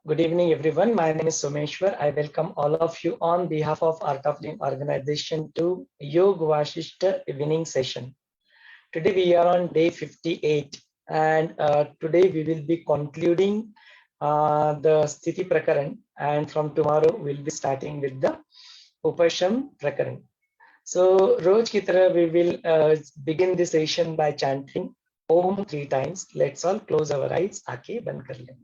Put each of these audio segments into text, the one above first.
Good evening, everyone. My name is Someshwar. I welcome all of you on behalf of Art of Living organization to Yog Vaashishtha evening session. Today we are on day 58, and today we will be concluding the Sthiti Prakaran, and from tomorrow we'll be starting with the Upasham Prakaran. So, Roj ki tarah we will begin the session by chanting Om 3 times. Let's all close our eyes. आंखें बंद कर लें.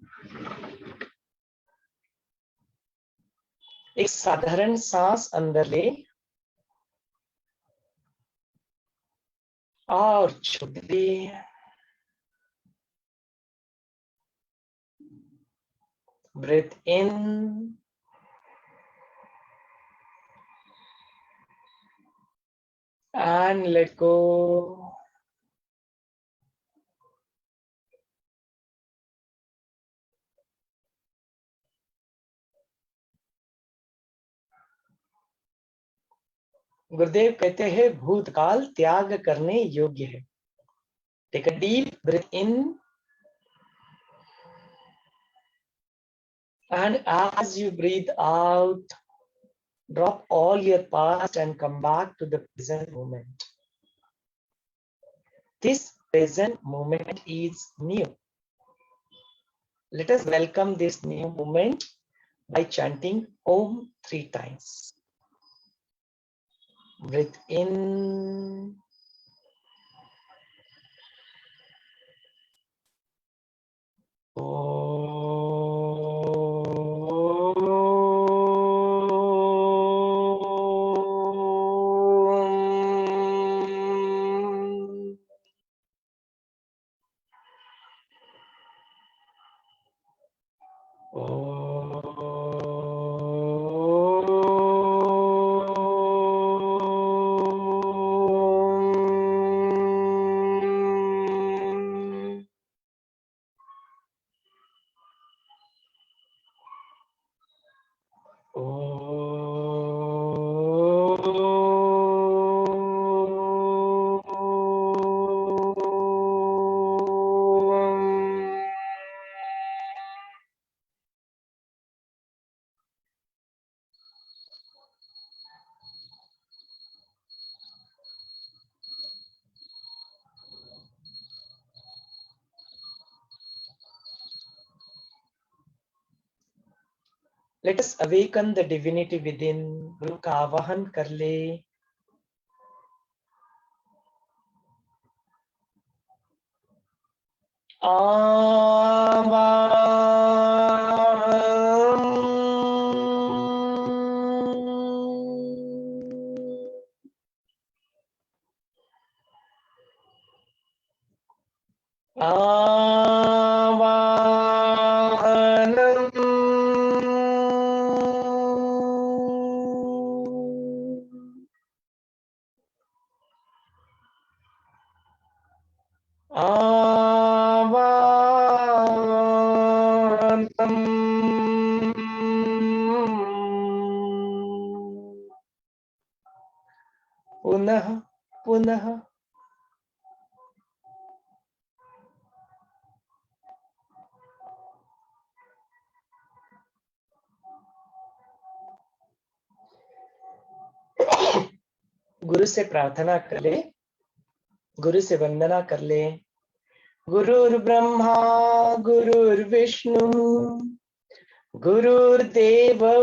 एक साधारण सांस अंदर ले और छोड़ दे. Breathe in and let go. गुरुदेव कहते हैं भूतकाल त्याग करने योग्य है. Take a deep breath in, and as you breathe out, drop all your past and come back to the present moment. This present moment is new. Let us welcome this new moment by chanting Om 3 times. Breathe in. Let us awaken the divinity within. गुरु का आवाहन कर ले. पुनः पुनः गुरु से प्रार्थना कर ले, गुरु से वंदना कर ले. गुरुर् ब्रह्मा गुरुर्विष्णु गुरुर्देवो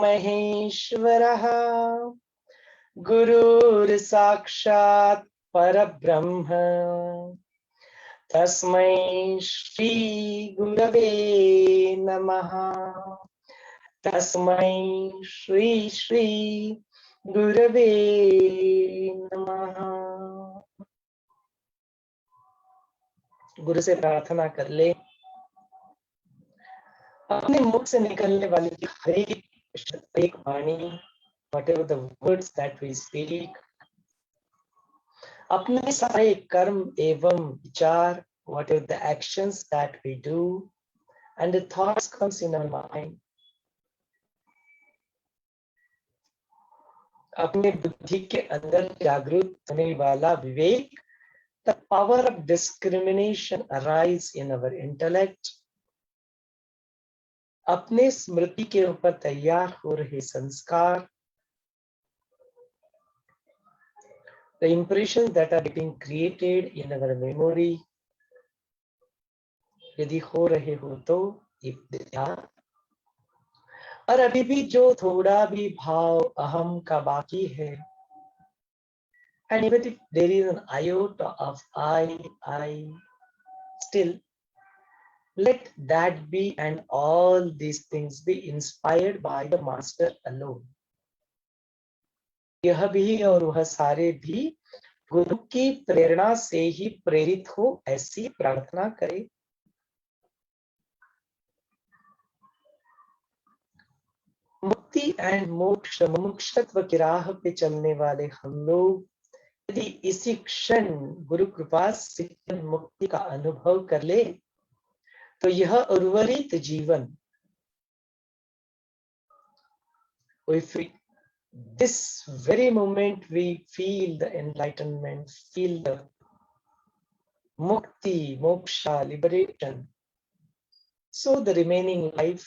महेश्वरः गुरुर् साक्षात् परब्रह्म तस्मै श्री गुरवे नमः. तस्मै श्री श्री गुरवे नमः. गुरु से प्रार्थना कर ले. अपने मुख से निकलने वाली हर एक वाणी, whatever the words that we speak, अपने सारे कर्म एवं विचार, whatever the actions that we do, and the thoughts comes in our mind, अपने बुद्धि के अंदर जागृत होने वाला विवेक, the power of discrimination arise in our intellect, अपने स्मृति के ऊपर तैयार हो रहे संस्कार, the impressions that are getting created in our memory, यदि हो रहे हो तो ध्यान, और अभी भी जो थोड़ा भी भाव अहम का बाकी है, and even if there is an iota of I, still let that be, and all these things be inspired by the master alone. यह भी और वह सारे भी गुरु की प्रेरणा से ही प्रेरित हो, ऐसी प्रार्थना करें। मुक्ति एंड मोक्ष, मुमुक्षत्व की राह पे चलने वाले हम लोग यदि इसी क्षण गुरु कृपा से मुक्ति का अनुभव कर ले, तो यह उर्वरित जीवन, this very moment we feel the enlightenment, feel the mukti, moksha, liberation. So the remaining life,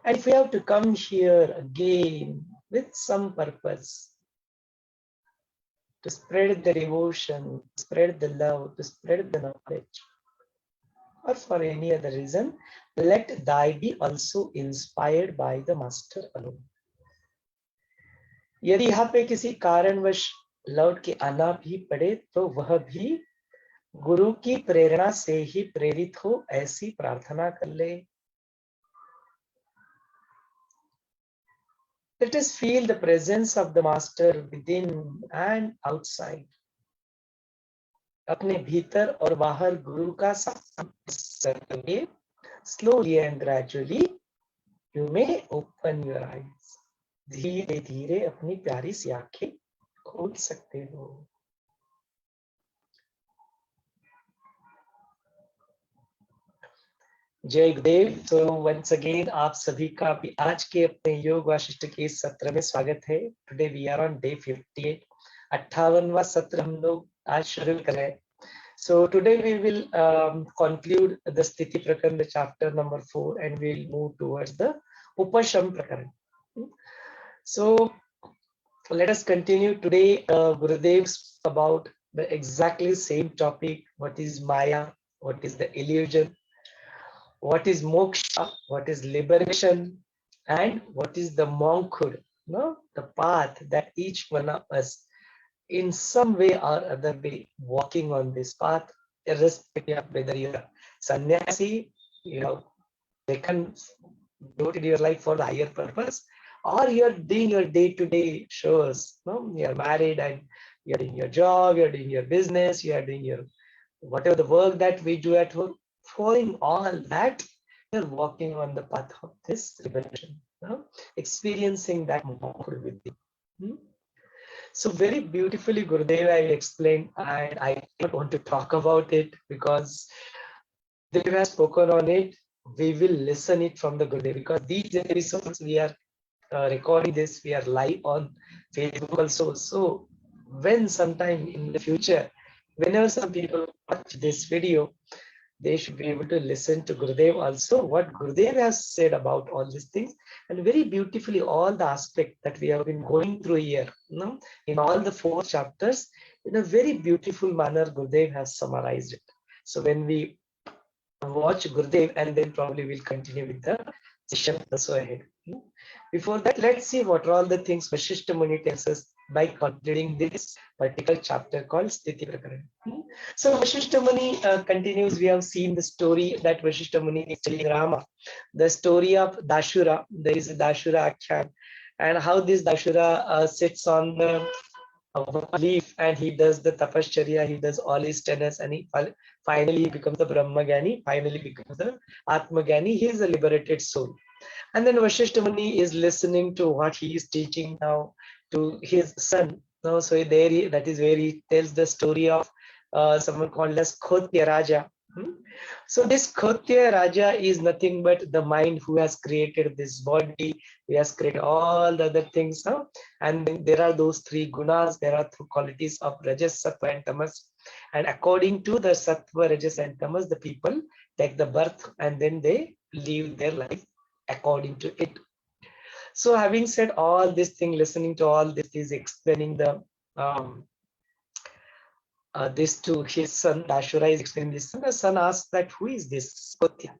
and if we have to come here again with some purpose, to spread the devotion, spread the love, to spread the knowledge, or for any other reason, let thy be also inspired by the master alone. यदि यहाँ पे किसी कारणवश लौट के आना भी पड़े, तो वह भी गुरु की प्रेरणा से ही प्रेरित हो, ऐसी प्रार्थना कर ले। Let us feel the presence of the master within and outside. अपने भीतर और बाहर गुरु का साथ करिए। Slowly and gradually you may open your eyes. धीरे धीरे अपनी प्यारी सी आंखें खोल सकते हो। जय गुरुदेव। तो वंस अगेन आप सभी का भी आज के अपने योग वाशिष्ठ के इस सत्र में स्वागत है। Today we are on day 58, 58वां सत्र हम लोग आज शुरू कर रहे हैं। So today we will conclude the Sthiti Prakarana chapter number 4 and we will move towards the Upasham Prakarana. So let us continue. Today Gurudev spoke about the exactly same topic. What is Maya? What is the illusion? What is moksha? What is liberation? And what is the monkhood? No, the path that each one of us in some way or other way walking on this path, irrespective of whether you're a sannyasi, you know, they can devote your life for the higher purpose, or you're doing your day-to-day chores. No, you're married and you're doing your job, you're doing your business, you're doing your whatever the work that we do at home. Following all that, you're walking on the path of this liberation, experiencing that monkhood within. So very beautifully Gurudev I explained, and I don't want to talk about it because they have spoken on it. We will listen it from the Gurudev, because these episodes we are recording this, we are live on Facebook also. So when sometime in the future, whenever some people watch this video, they should be able to listen to Gurudev also, what Gurudev has said about all these things, and very beautifully all the aspects that we have been going through here, in all the 4 chapters, in a very beautiful manner Gurudev has summarized it. So when we watch Gurudev, and then probably we'll continue with the session also ahead. Before that, let's see what are all the things Vaashishtha Muni tells us by concluding this particular chapter called Sthiti Prakarana. So Vaashishtha Muni continues. We have seen the story that Vaashishtha Muni is telling Rama, the story of Dashura. There is a Dashur Akhyan, and how this Dashura sits on the leaf and he does the tapashcharya, he does all his tenets, and he finally becomes the Brahmagani, finally becomes the Atmagani. He is a liberated soul. And then Vaashishtha Muni is listening to what he is teaching now to his son. So there, that is where he tells the story of someone called as Khotya Raja. So this Khotya Raja is nothing but the mind who has created this body, he has created all the other things. And then there are those 3 gunas, there are 2 qualities of Rajas, Sattva and Tamas. And according to the Sattva, Rajas and Tamas, the people take the birth and then they live their life according to it. So having said all this thing, listening to all this is explaining the this to his son. Dashura is explaining this son. The son asks that who is this Khotya?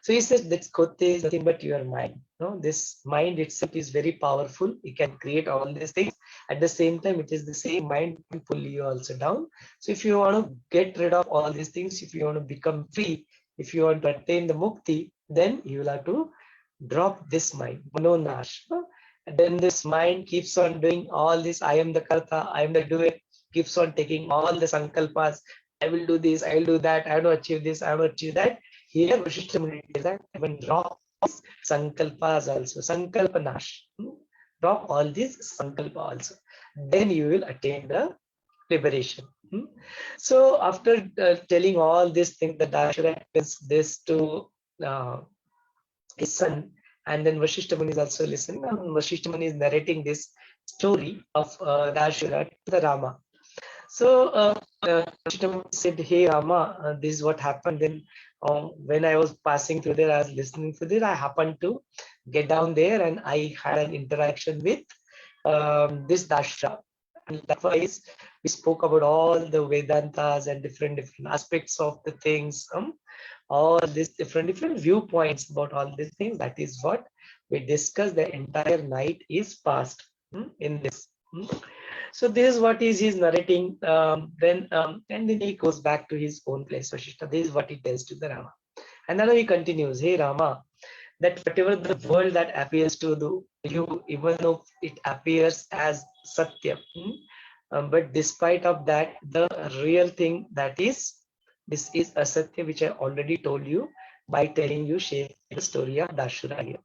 So he says that Khotya is nothing but your mind. No, this mind itself is very powerful. It can create all these things. At the same time, it is the same mind to pull you also down. So if you want to get rid of all these things, if you want to become free, if you want to attain the mukti, then you will have to drop this mind, manonash. No? And then this mind keeps on doing all this. I am the karta, I am the doer. Keeps on taking all the sankalpas. I will do this, I will do that. I want to achieve this, I want to achieve that. Here, Vaashishtha Muni says that even drop sankalpas also, sankalpanash. Drop all these sankalpa also. Then you will attain the liberation. So after telling all these things, the Dashur explains this to his son, and then Vaashishtha Muni is also listening. And Vaashishtha Muni is narrating this story of Dashura to the Rama. So Vaashishtha Muni said, "Hey Rama, this is what happened. Then when I was passing through there, I was listening to this. I happened to get down there, and I had an interaction with this Dashura. And likewise, we spoke about all the Vedantas and different aspects of the things, all these different viewpoints about all these things. That is what we discussed. The entire night is passed in this. So this is what he's narrating. And then he goes back to his own place. Vaashishtha, this is what he tells to the Rama. And then he continues, "Hey Rama, that whatever the world that appears to you, even though it appears as Satya, but despite of that, the real thing that is, this is Asatya, which I already told you by telling you, sharing the story of Dashura here.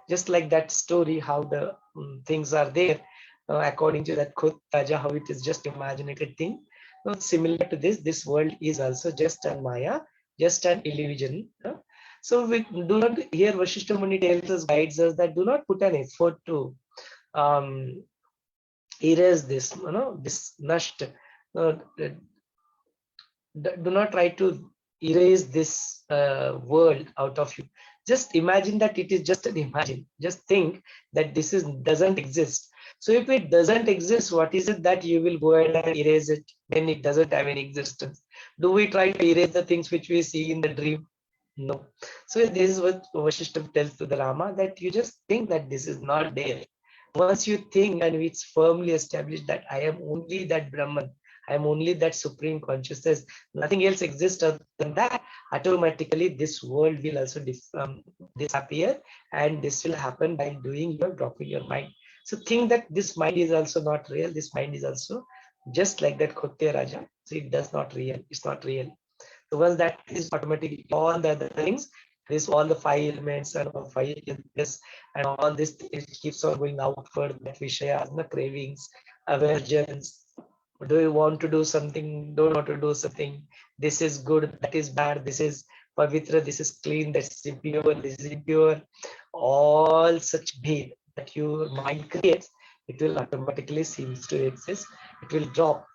Just like that story, how the things are there, according to that Khotya, how it is just imaginated thing. Similar to this world is also just a Maya, just an illusion. So we do not, here Vaashishtha Muni tells us, guides us that do not put an effort to erase this, this nasht. Do not try to erase this world out of you. Just imagine that it is just an imagine. Just think that this doesn't exist. So if it doesn't exist, what is it that you will go ahead and erase it? Then it doesn't have any existence. Do we try to erase the things which we see in the dream? No. So this is what Vaashishtha tells to the Rama, that you just think that this is not there. Once you think and it's firmly established that I am only that Brahman, I am only that supreme consciousness, nothing else exists other than that, automatically this world will also disappear, and this will happen by doing your dropping your mind. So think that this mind is also not real, this mind is also just like that Khotya Raja. So it does not real, it's not real. So once that is automatically all the other things, this all the 5 elements and all 5 this and all this, it keeps on going outward, that Vishayas, the cravings, aversions. Do you want to do something? Don't want to do something. This is good, that is bad, this is pavitra, this is clean, that's impure, this is impure. All such bhed that your mind creates, it will automatically cease to exist. It will drop.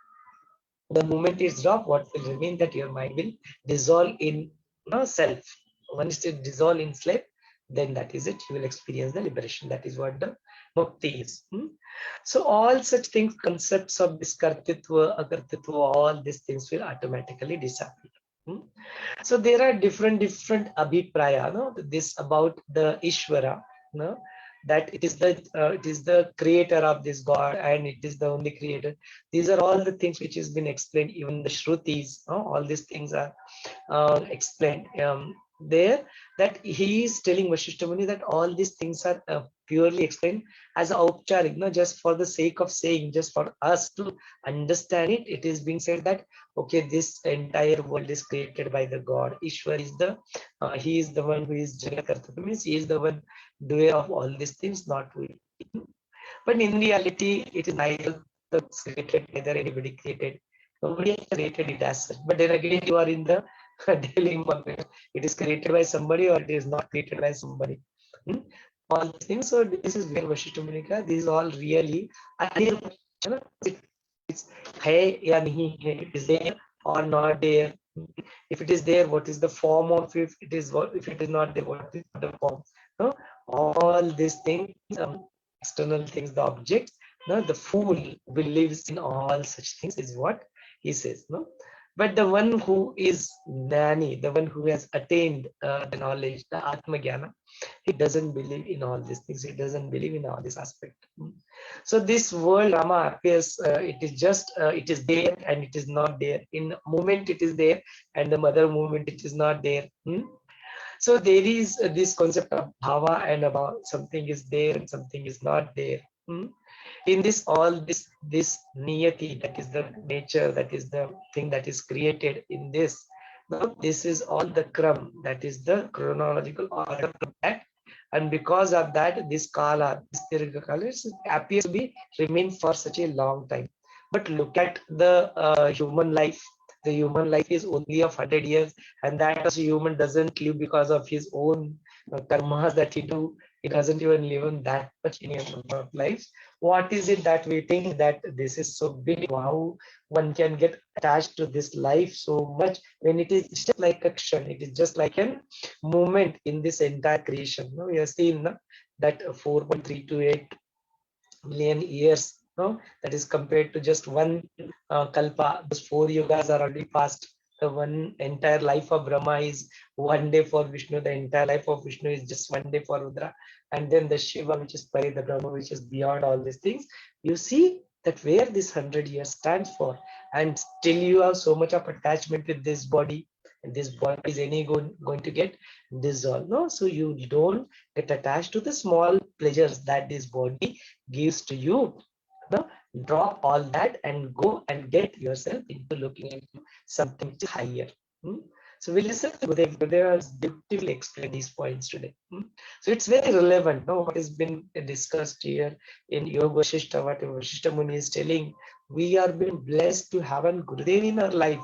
The moment it's dropped, what will remain, that your mind will dissolve in self. Once it dissolve in self, then that is it. You will experience the liberation. That is what the mukti is. So all such things, concepts of this kartitva, akartitva, all these things will automatically disappear. So there are different abhipraya, this about the Ishvara, that it is the creator of this God, and it is the only creator. These are all the things which has been explained, even the Shrutis, all these things are explained there, that he is telling Vaashishtha Muni that all these things are purely explained as a aupcharik, just for the sake of saying, just for us to understand it. It is being said that, okay, this entire world is created by the God. Ishwar is he is the one who is Jagakarta, means he is the one doer of all these things, not we. But in reality, it is neither created, neither anybody created. Nobody has created it as such. But then again, you are in the dilemma. It is created by somebody or it is not created by somebody. All these things. So this is where Vaashishtha Muni ka, this is all really it's hai ya nahi hai, is there or not there. If it is there, what is the form of it? It is what. If it is not there, what is the form? No, all these things, external things, the objects. No, the fool believes in all such things is what he says. No, but the one who is Jnani, the one who has attained the knowledge, the Atma Jnana, he doesn't believe in all these things. He doesn't believe in all this aspect. So this world Rama appears, it is just, it is there and it is not there. In moment it is there and the other moment it is not there. So there is this concept of bhava and about something is there and something is not there. In this, all this niyati, that is the nature, that is the thing that is created in this. Now, this is all the kram, that is the chronological order of that. And because of that, this kala, this dirgha kala, appears to be remain for such a long time. But look at the human life. The human life is only of 100 years, and that also human doesn't live because of his own karmas that he do. He doesn't even live in that much in a number of lives. What is it that we think that this is so big? How one can get attached to this life so much when it is just like a kshan, it is just like a moment in this entire creation. We have seen that 4.328 million years, that is compared to just one kalpa. Those 4 yugas are already past. The one entire life of Brahma is 1 day for Vishnu. The entire life of Vishnu is just 1 day for Rudra. And then the Shiva, which is Pari, the Brahma, which is beyond all these things. You see that where this 100 years stands for, and still you have so much of attachment with this body, and this body is any going to get dissolved. No, so you don't get attached to the small pleasures that this body gives to you. No, drop all that and go and get yourself into looking into something higher. So we listen to Gurudev. Gurudev has beautifully explained these points today. So it's very relevant. What has been discussed here in Yog Vaashishtha, what Vaashishtha Muni is telling. We are being blessed to have a Gurudev in our life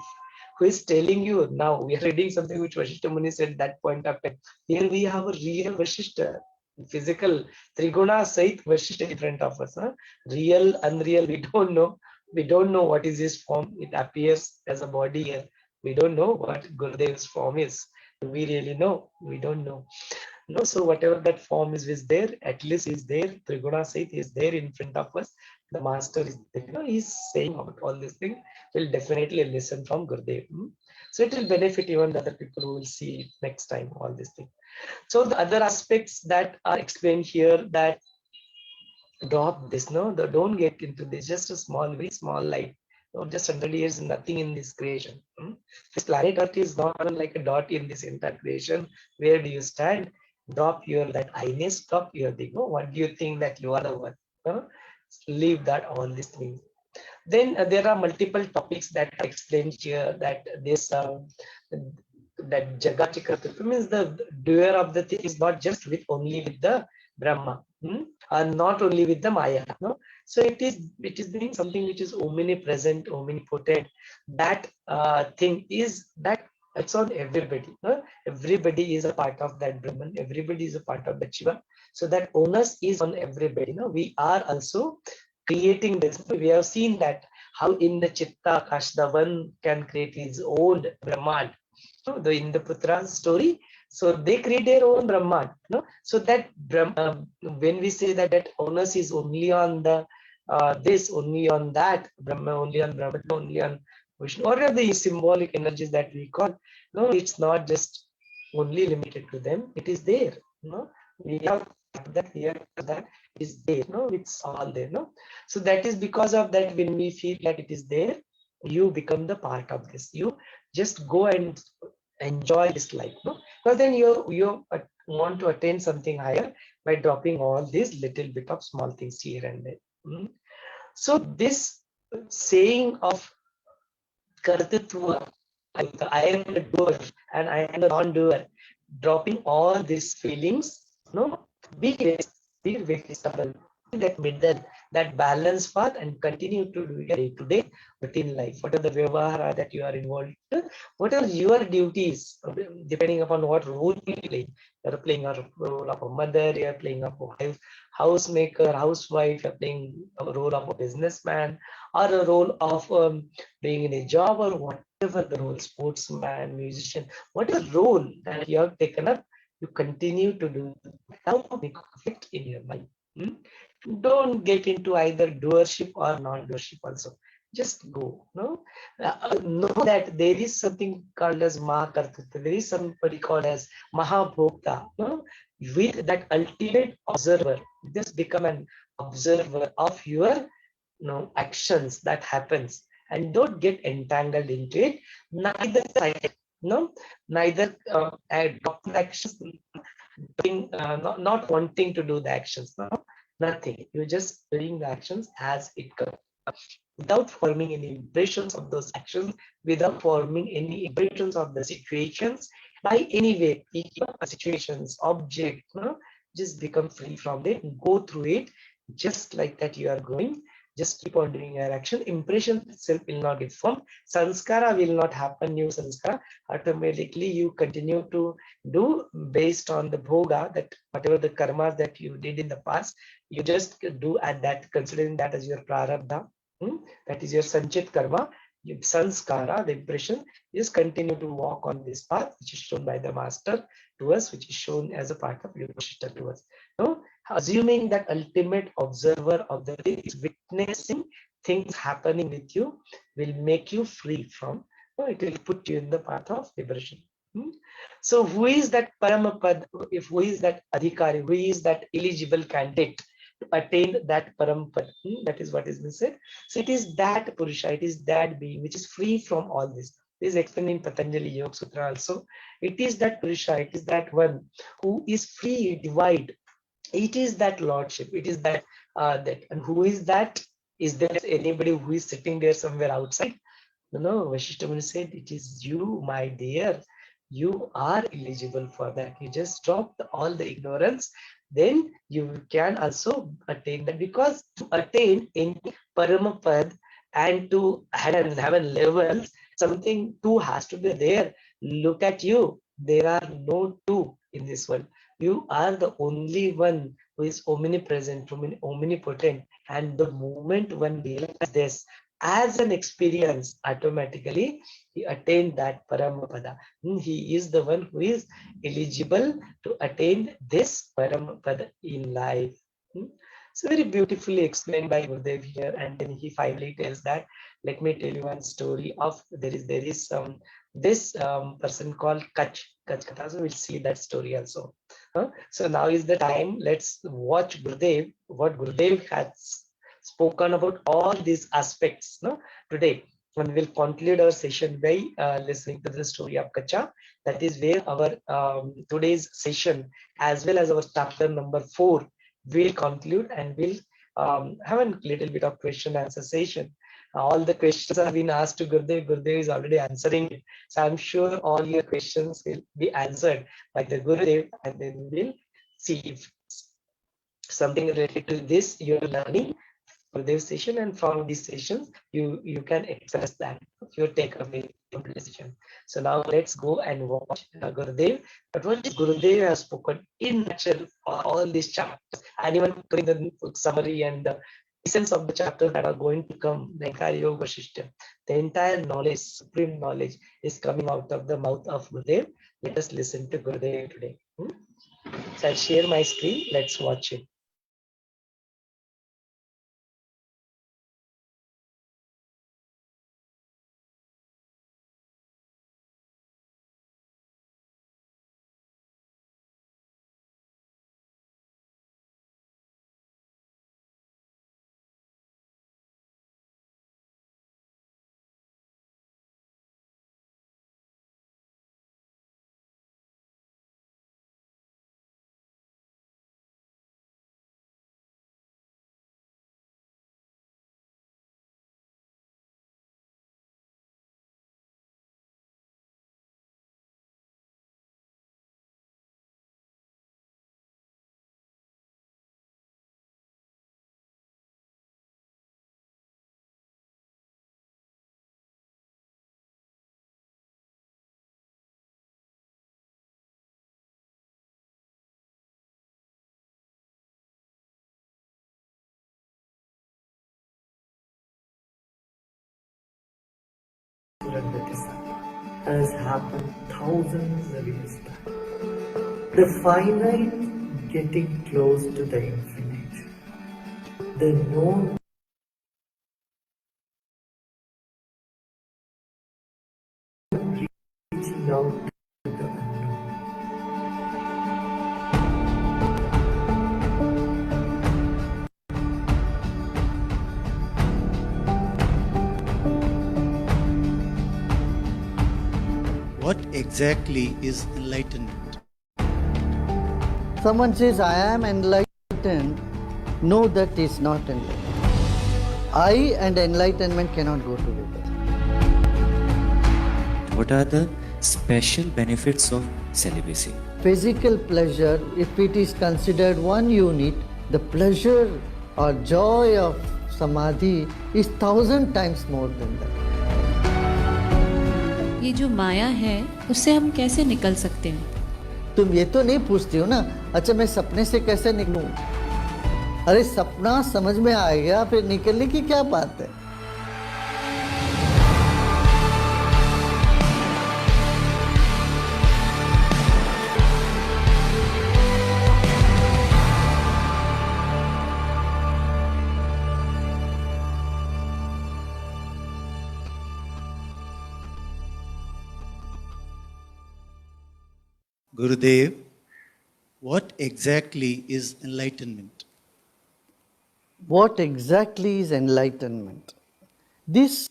who is telling you. Now we are reading something which Vaashishtha Muni said at that point of time. Here we have a real Vaashishtha, physical Triguna Sahit Vaashishtha in front of us. Real, unreal, we don't know. We don't know what is his form. It appears as a body here. We don't know what Gurudev's form is. Do we really know? We don't know. No, so whatever that form is there, at least is there. Triguna Sahit is there in front of us. The master is there. He's saying about all these things. We'll definitely listen from Gurudev. So it will benefit even the other people who will see next time all these things. So the other aspects that are explained here, that drop this, don't get into this, just a small, very small light. Just 100 years, nothing in this creation. This planet Earth is not like a dot in this entire creation. Where do you stand? Drop your that I-ness, drop your ego. What do you think that you are the one? Leave that, all these things. Then there are multiple topics that are explained here, that this that Jagatika means the doer of the thing is not just with only with the Brahma, and not only with the Maya. So it is doing something which is omnipresent, omnipotent. That thing is that it's on everybody. Everybody is a part of that Brahman. Everybody is a part of that Shiva. So that onus is on everybody. We are also creating this. We have seen that how in the Chitta Akash, the one can create his own Brahman. The Indraputra's story, so they create their own Brahman. So that when we say that onus is only on the this, only on that Brahma, only on Brahma, only on Vishnu, or the symbolic energies that we call. No, it's not just only limited to them. It is there. We have that here, that is there. It's all there. So that is because of that. When we feel that it is there, you become the part of this. You just go and enjoy this life. Because then you want to attain something higher by dropping all these little bit of small things here and there. So this saying of Kartritva, I am the doer and I am the non-doer, dropping all these feelings, be very stubborn, that middle, that balanced path and continue to do your day-to-day routine life. What are the vyavahara that you are involved in? What are your duties, depending upon what role you play? You're playing a role of a mother, you're playing a wife, housemaker, housewife, you're playing a role of a businessman, or a role of being in a job, or whatever the role, sportsman, musician, whatever role that you have taken up, you continue to do without any conflict in your mind. Hmm? Don't get into either doership or non-doership also. Just go. No, know that there is something called as Mahakartritva. There is somebody called as Mahabhokta. No, with that ultimate observer, just become an observer of your actions that happens, and don't get entangled into it. Neither side, no, neither adopting actions, doing, not wanting to do the actions. No, nothing. You're just doing the actions as it comes, without forming any impressions of those actions, without forming any impressions of the situations by any way, people, situations, object. No, just become free from it, go through it just like that. You are going. Just keep on doing your action. Impression itself will not get formed. Sanskara will not happen. New sanskara automatically you continue to do based on the bhoga, that whatever the karmas that you did in the past, you just do at that, considering that as your prarabdha. That is your sanchit karma. Your sanskara, the impression, just continue to walk on this path, which is shown by the master to us, which is shown as a part of Yog Vaashishtha to us. No? Assuming that ultimate observer of the thing is witnessing things happening with you, will make you free from, it will put you in the path of liberation. So who is that Paramapad, if who is that Adhikari, who is that eligible candidate to attain that Parampad? That is what is being said. So it is that Purusha, it is that being which is free from all this. This is explained in Patanjali Yoga Sutra also. It is that Purusha, it is that one who is free, divide. It is that Lordship, it is that, and who is that? Is there anybody who is sitting there somewhere outside? No, Vasishtha Muni said, it is you, my dear. You are eligible for that. You just drop all the ignorance, then you can also attain that. Because to attain in Paramapad and to heaven levels, something two has to be there. Look at you. There are no two in this world. You are the only one who is omnipresent, omnipotent. And the moment one realizes this, as an experience, automatically he attained that Paramapada. He is the one who is eligible to attain this Paramapada in life. So very beautifully explained by Gurudev here, and then he finally tells that, let me tell you one story of, there is this person called Kach Katha. So we'll see that story also. So now is the time. Let's watch Gurudev, what Gurudev has spoken about all these aspects. Today, and we'll conclude our session by listening to the story of Kacha. That is where our today's session, as well as our chapter number 4, will conclude, and we'll have a little bit of question answer session. All the questions have been asked to Gurudev. Gurudev is already answering it. So I'm sure all your questions will be answered by the Gurudev, and then we'll see if something related to this you're learning for this session, and from these sessions you can express that your takeaway from the session. So now let's go and watch Gurudev. But what Gurudev has spoken in nutshell for all these chapters, and even during the summary and the essence of the chapters that are going to come, the entire Yoga Vaashishtha, the entire knowledge, supreme knowledge, is coming out of the mouth of Gurudev. Let us listen to Gurudev today. So I'll share my screen. Let's watch it. has happened thousands of years back. The finite getting close to the infinite. The known reaching out to the unknown. What exactly is enlightenment? Someone says, I am enlightened. No, that is not enlightenment. I and enlightenment cannot go together. What are the special benefits of celibacy? Physical pleasure, if it is considered one unit, the pleasure or joy of samadhi is 1,000 times more than that. ये जो माया है उससे हम कैसे निकल सकते हैं? तुम ये तो नहीं पूछती हो ना, अच्छा मैं सपने से कैसे निकलूं? अरे सपना समझ में आ गया, फिर निकलने की क्या बात है? Gurudev, what exactly is enlightenment? What exactly is enlightenment? This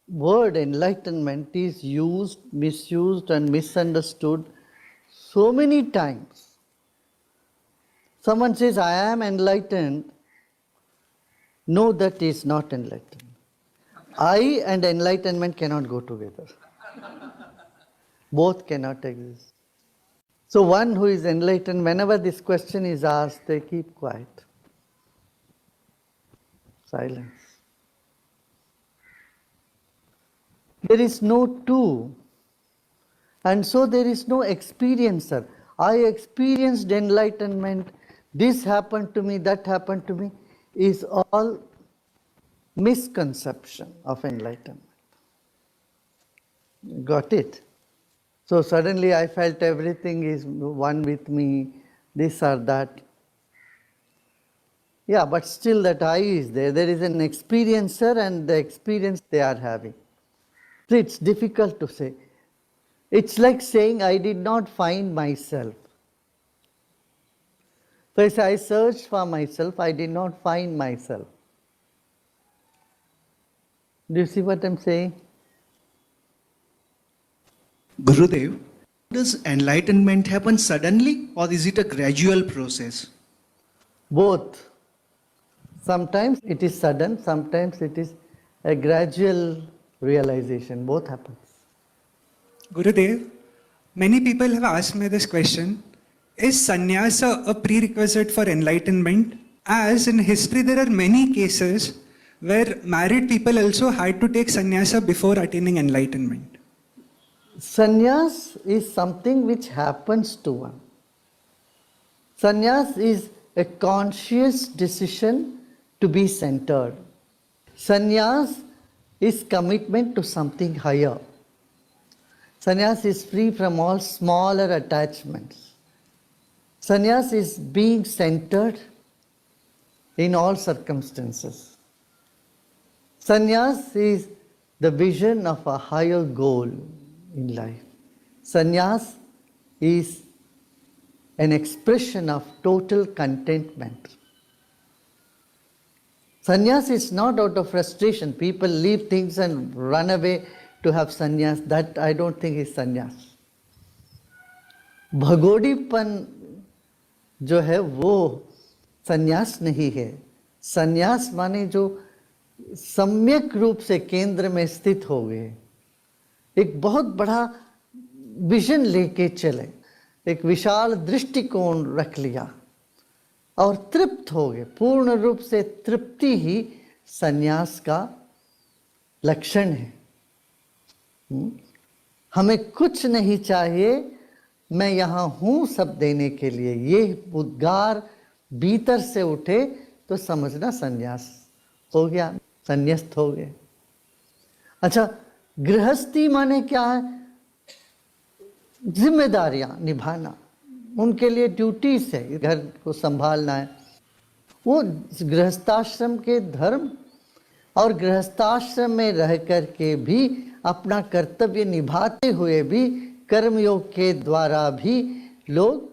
word enlightenment is used, misused and misunderstood so many times. Someone says, I am enlightened. No, that is not enlightenment. I and enlightenment cannot go together. Both cannot exist. So one who is enlightened, whenever this question is asked, they keep quiet. Silence. There is no two, and so there is no experiencer. I experienced enlightenment, this happened to me, that happened to me, is all misconception of enlightenment. Got it? So suddenly I felt everything is one with me, this or that. Yeah, but still that I is there. There is an experiencer and the experience they are having. So it's difficult to say. It's like saying I did not find myself. So I searched for myself, I did not find myself. Do you see what I'm saying? Gurudev, does enlightenment happen suddenly or is it a gradual process? Both. Sometimes it is sudden, sometimes it is a gradual realization. Both happens. Gurudev, many people have asked me this question. Is sannyasa a prerequisite for enlightenment? As in history there are many cases where married people also had to take sannyasa before attaining enlightenment. Sannyas is something which happens to one. Sannyas is a conscious decision to be centered. Sannyas is commitment to something higher. Sannyas is free from all smaller attachments. Sannyas is being centered in all circumstances. Sannyas is the vision of a higher goal in life. Sannyas is an expression of total contentment. Sannyas is not out of frustration. People leave things and run away to have sannyas. That I don't think is sannyas. भगोड़ीपन जो है वो संन्यास नहीं है. संन्यास माने जो सम्यक रूप से केंद्र में स्थित हो गए, एक बहुत बड़ा विजन लेके चले, एक विशाल दृष्टिकोण रख लिया और तृप्त हो गए. पूर्ण रूप से तृप्ति ही संन्यास का लक्षण है. हमें कुछ नहीं चाहिए, मैं यहाँ हूँ सब देने के लिए. ये उद्गार भीतर से उठे तो समझना संन्यास हो गया, संन्यस्त हो गए. अच्छा, गृहस्थी माने क्या है? जिम्मेदारियां निभाना, उनके लिए ड्यूटीज है, घर को संभालना है, वो गृहस्थाश्रम के धर्म और गृहस्थाश्रम में रह कर के भी अपना कर्तव्य निभाते हुए भी कर्मयोग के द्वारा भी लोग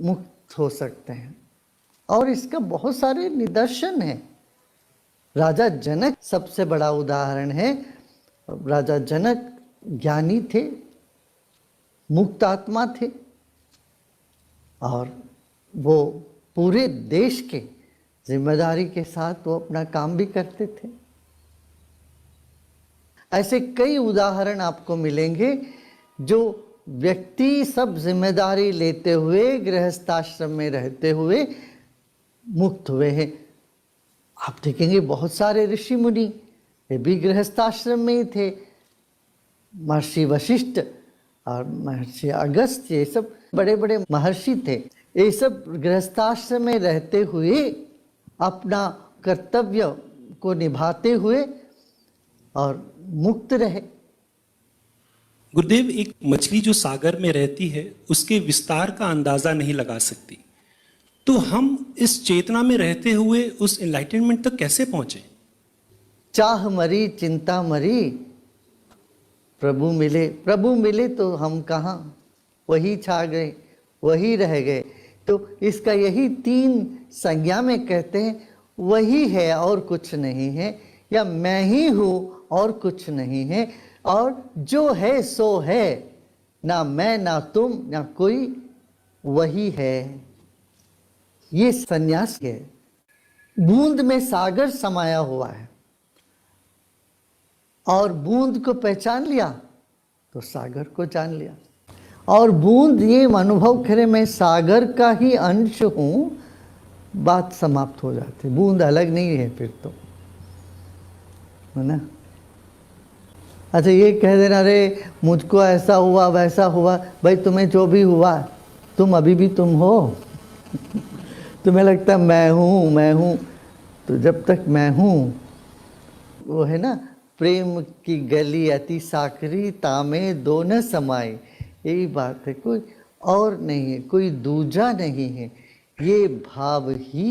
मुक्त हो सकते हैं। और इसका बहुत सारे निदर्शन हैं। राजा जनक सबसे बड़ा उदाहरण है। राजा जनक ज्ञानी थे, मुक्त आत्मा थे, और वो पूरे देश के जिम्मेदारी के साथ वो अपना काम भी करते थे। ऐसे कई उदाहरण आपको मिलेंगे जो व्यक्ति सब जिम्मेदारी लेते हुए गृहस्थाश्रम में रहते हुए मुक्त हुए हैं। आप देखेंगे बहुत सारे ऋषि मुनि ये भी गृहस्थाश्रम में ही थे। महर्षि वशिष्ठ और महर्षि अगस्त, ये सब बड़े बड़े महर्षि थे। ये सब गृहस्थाश्रम में रहते हुए अपना कर्तव्य को निभाते हुए और मुक्त रहे। गुरुदेव, एक मछली जो सागर में रहती है उसके विस्तार का अंदाजा नहीं लगा सकती, तो हम इस चेतना में रहते हुए उस एनलाइटनमेंट तक कैसे पहुंचे? चाह मरी चिंता मरी, प्रभु मिले। प्रभु मिले तो हम कहाँ, वही छा गए, वही रह गए। तो इसका यही 3 संज्ञा में कहते हैं, वही है और कुछ नहीं है, या मैं ही हूँ और कुछ नहीं है, और जो है सो है, ना मैं ना तुम ना कोई, वही है। ये संन्यास है। बूंद में सागर समाया हुआ है, और बूंद को पहचान लिया तो सागर को जान लिया। और बूंद ये अनुभव करे मैं सागर का ही अंश हूं, बात समाप्त हो जाती। बूंद अलग नहीं है फिर तो, है ना। अच्छा, ये कह देना अरे मुझको ऐसा हुआ वैसा हुआ, भाई तुम्हें जो भी हुआ तुम अभी भी तुम हो। तुम्हें लगता है मैं हूँ, तो जब तक मैं हूँ, वो है ना, प्रेम की गली अति साकरी तामे दो न समाई, यही बात है। कोई और नहीं है, कोई दूजा नहीं है, ये भाव ही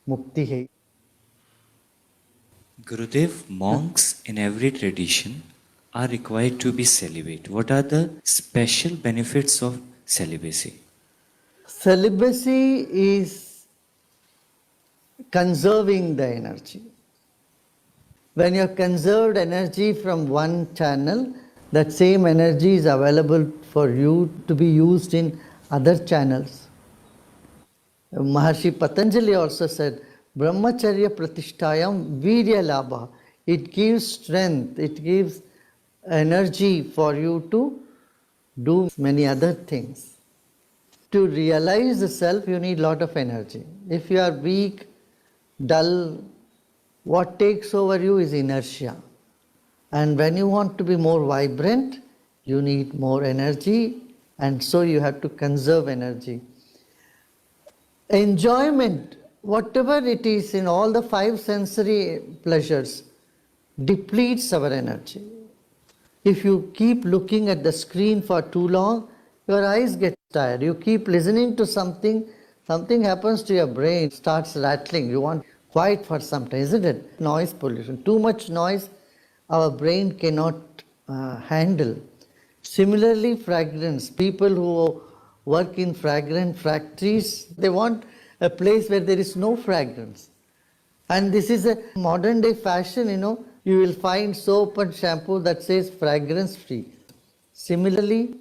मुक्ति है। Gurudev, monks in every tradition are required to be celibate. What are the special benefits of celibacy? Celibacy is conserving the energy. When you have conserved energy from one channel, that same energy is available for you to be used in other channels. Maharshi Patanjali also said, Brahmacharya pratishtayam virya labha. It gives strength, it gives energy for you to do many other things. To realize the self, you need a lot of energy. If you are weak, dull, what takes over you is inertia. And when you want to be more vibrant, you need more energy, and so you have to conserve energy. Enjoyment, whatever it is in all the 5 sensory pleasures, depletes our energy. If you keep looking at the screen for too long, your eyes get tired. You keep listening to something, something happens to your brain, starts rattling. You want quiet for some time, isn't it? Noise pollution. Too much noise, our brain cannot handle. Similarly, fragrance. People who work in fragrance factories, they want a place where there is no fragrance. And this is a modern day fashion, you will find soap and shampoo that says fragrance free. Similarly,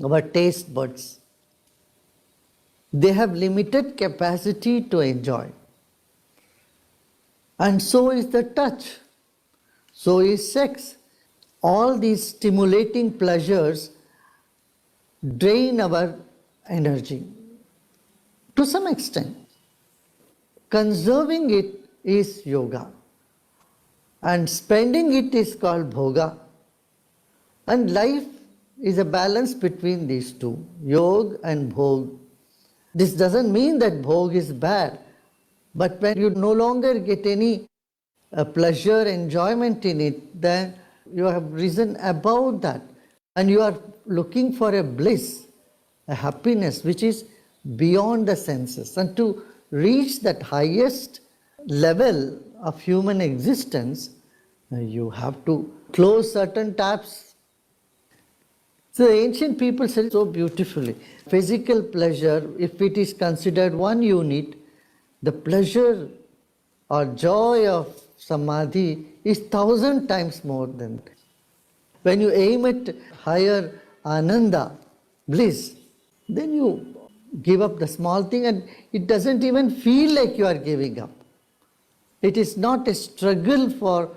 our taste buds, they have limited capacity to enjoy. And so is the touch, so is sex. All these stimulating pleasures drain our energy to some extent. Conserving it is yoga, and spending it is called bhoga. And life is a balance between these two, yoga and bhog. This doesn't mean that bhog is bad, but when you no longer get any pleasure, enjoyment in it, then you have risen above that, and you are looking for a bliss, a happiness which is beyond the senses. And to reach that highest level of human existence, you have to close certain taps. So the ancient people said so beautifully, physical pleasure, if it is considered one unit, the pleasure or joy of samadhi is 1,000 times more than that. When you aim at higher ananda, bliss, then you give up the small thing and it doesn't even feel like you are giving up. It is not a struggle for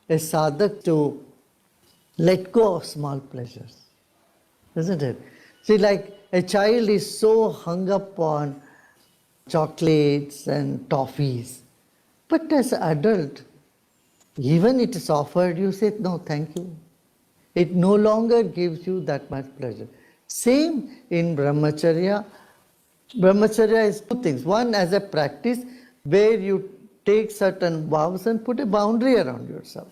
a sadhak to let go of small pleasures, isn't it? See, like a child is so hung up on chocolates and toffees, but as an adult, even it is offered, you say, no, thank you. It no longer gives you that much pleasure. Same in brahmacharya. Brahmacharya is two things. One, as a practice where you take certain vows and put a boundary around yourself.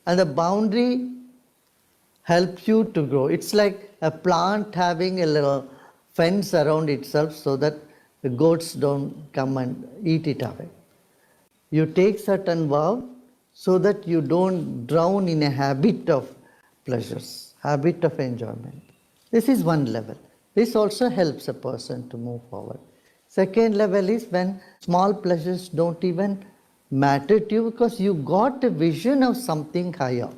And the boundary helps you to grow. It's like a plant having a little fence around itself so that the goats don't come and eat it away. You take certain vow so that you don't drown in a habit of pleasures, habit of enjoyment. This is one level. This also helps a person to move forward. Second level is when small pleasures don't even matter to you because you got a vision of something higher.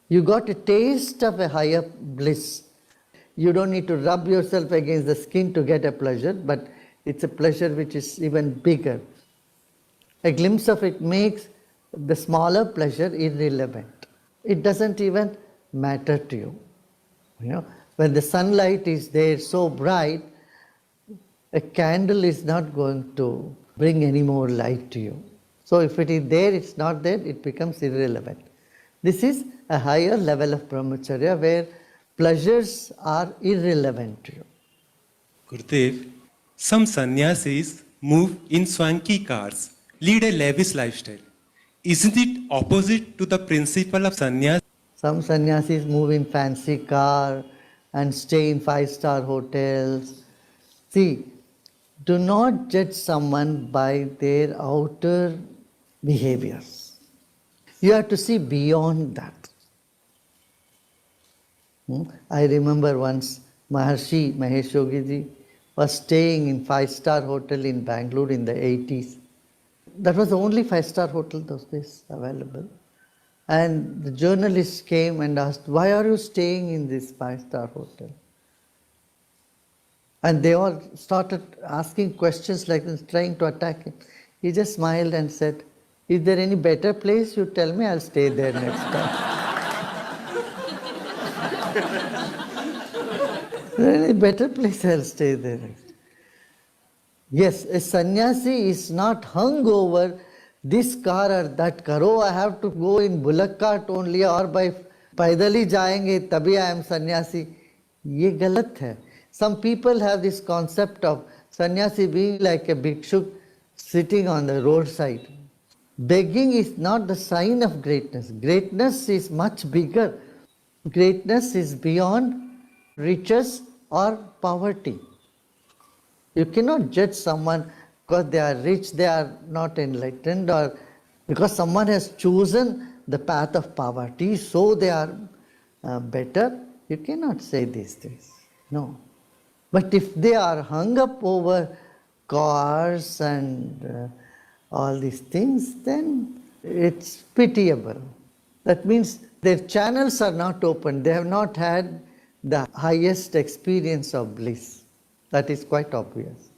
You got a taste of a higher bliss. You don't need to rub yourself against the skin to get a pleasure, but it's a pleasure which is even bigger. A glimpse of it makes the smaller pleasure irrelevant. It doesn't even matter to you. You know, when the sunlight is there so bright, a candle is not going to bring any more light to you. So if it is there, it's not there, it becomes irrelevant. This is a higher level of brahmacharya where pleasures are irrelevant to you. Gurudev, some sannyasis move in swanky cars, lead a lavish lifestyle. Isn't it opposite to the principle of sannyas? Some sannyasis move in fancy car and stay in 5-star hotels. See, do not judge someone by their outer behaviors. You have to see beyond that. I remember once Maharshi Mahesh Yogi ji was staying in 5-star hotel in Bangalore in the 80s. That was the only 5-star hotel those days available. And the journalists came and asked, why are you staying in this 5-star hotel? And they all started asking questions like this, trying to attack him. He just smiled and said, is there any better place? You tell me, I'll stay there next time. Is there any better place? I'll stay there next time. Yes, a sannyasi is not hung over this car or that car. Oh, I have to go in bullock cart only or by paidal hi jayenge, tabhi I am sannyasi. Ye galat hai. Some people have this concept of sannyasi being like a bhikshuk sitting on the roadside. Begging is not the sign of greatness. Greatness is much bigger. Greatness is beyond riches or poverty. You cannot judge someone because they are rich, they are not enlightened, or because someone has chosen the path of poverty, so they are better. You cannot say these things. No. But if they are hung up over cars and all these things, then it's pitiable. That means their channels are not open. They have not had the highest experience of bliss. That is quite obvious.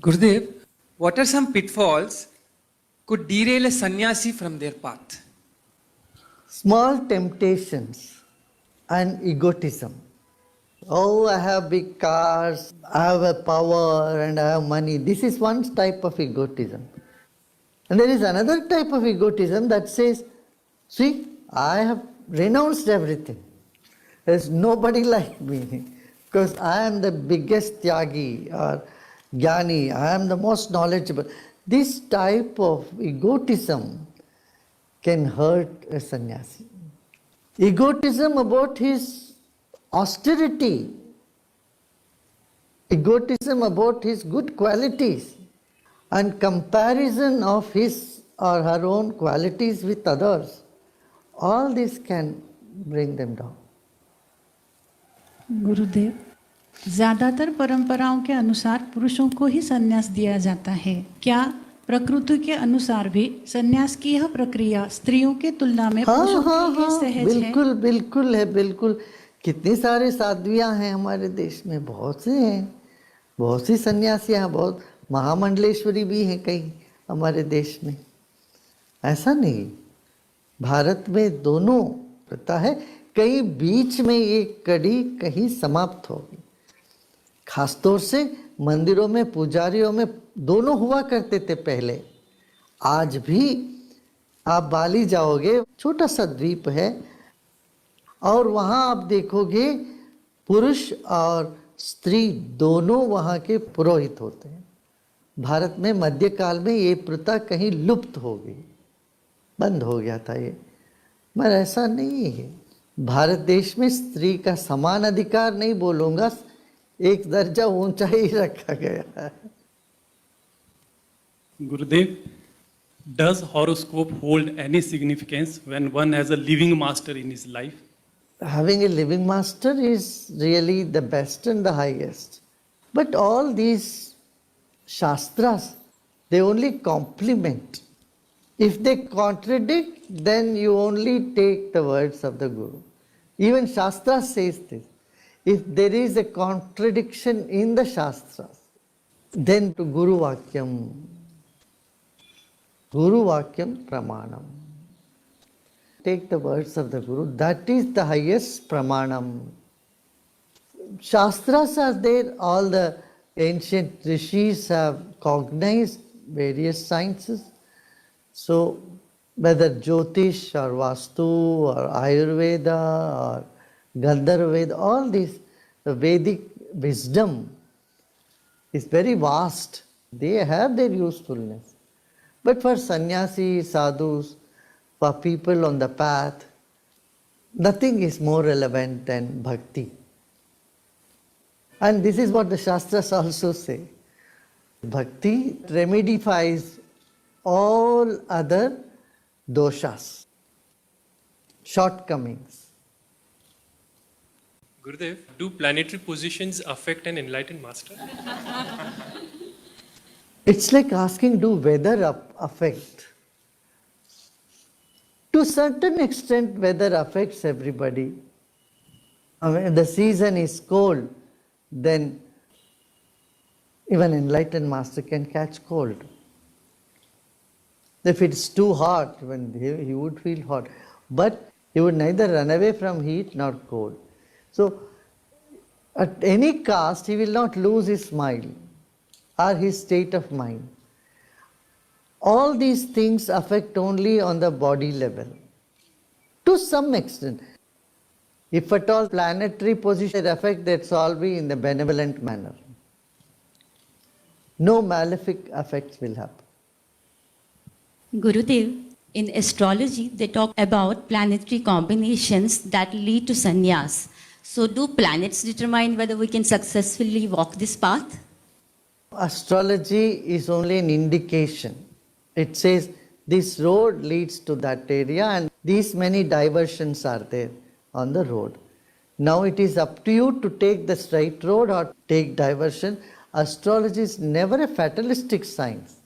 Gurudev, what are some pitfalls could derail a sannyasi from their path? Small temptations and egotism. Oh, I have big cars, I have a power and I have money. This is one type of egotism. And there is another type of egotism that says, see, I have renounced everything. There's nobody like me because I am the biggest tyagi or jnani, I am the most knowledgeable. This type of egotism can hurt a sannyasi. Egotism about his austerity, egotism about his good qualities, and comparison of his or her own qualities with others. All this can bring them down. गुरुदेव, ज्यादातर परंपराओं के अनुसार पुरुषों को ही संन्यास दिया जाता है। क्या प्रकृति के अनुसार भी संन्यास की यह प्रक्रिया स्त्रियों की तुलना में पुरुषों के लिए सहज बिल्कुल है? बिल्कुल है, बिल्कुल। कितनी सारे साध्वियां हैं हमारे देश में, बहुत से हैं, बहुत सी सन्यासियां हैं, बहुत महामंडलेश्वरी भी हैं कई हमारे देश में। ऐसा नहीं, भारत में दोनों प्रथा है। कहीं बीच में ये कड़ी कहीं समाप्त होगी। खासतौर से मंदिरों में, पुजारियों में दोनों हुआ करते थे पहले। आज भी आप बाली जाओगे, छोटा सा द्वीप है, और वहाँ आप देखोगे पुरुष और स्त्री दोनों वहाँ के पुरोहित होते हैं। भारत में मध्यकाल में ये प्रथा कहीं लुप्त हो गई, बंद हो गया था ये, मगर ऐसा नहीं है। भारत देश में स्त्री का समान अधिकार नहीं बोलूँगा, एक दर्जा ऊंचा ही रखा गया है। गुरुदेव, does horoscope hold any significance when one has a living master in his life? Having a living master is really the best and the highest. But all these shastras, they only complement. If they contradict, then you only take the words of the Guru. Even Shastra says this. If there is a contradiction in the Shastras, then to Guru Vakyam Pramanam. Take the words of the Guru. That is the highest Pramanam. Shastras are there. All the ancient rishis have cognized various sciences. So, whether Jyotish or Vastu or Ayurveda or Gandharva, all this, the Vedic wisdom is very vast. They have their usefulness. But for sannyasis, sadhus, for people on the path, nothing is more relevant than bhakti. And this is what the Shastras also say. Bhakti remedifies all other doshas, shortcomings. Gurudev, do planetary positions affect an enlightened master? It's like asking, do weather affect? To a certain extent, weather affects everybody. When the season is cold, then even enlightened master can catch cold. If it's too hot, he would feel hot. But he would neither run away from heat nor cold. So, at any cost, he will not lose his smile or his state of mind. All these things affect only on the body level. To some extent. If at all planetary position affect, that's all be in the benevolent manner. No malefic effects will happen. Gurudev, in astrology, they talk about planetary combinations that lead to sannyas. So do planets determine whether we can successfully walk this path? Astrology is only an indication. It says this road leads to that area and these many diversions are there on the road. Now it is up to you to take the straight road or take diversion. Astrology is never a fatalistic science.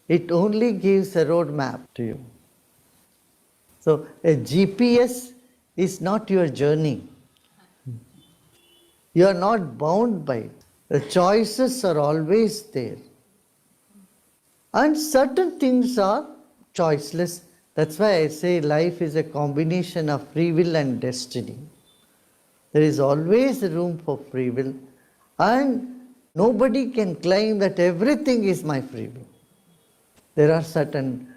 It only gives a road map to you. So a GPS is not your journey. You are not bound by it. The choices are always there. And certain things are choiceless. That's why I say life is a combination of free will and destiny. There is always room for free will. And nobody can claim that everything is my free will. There are certain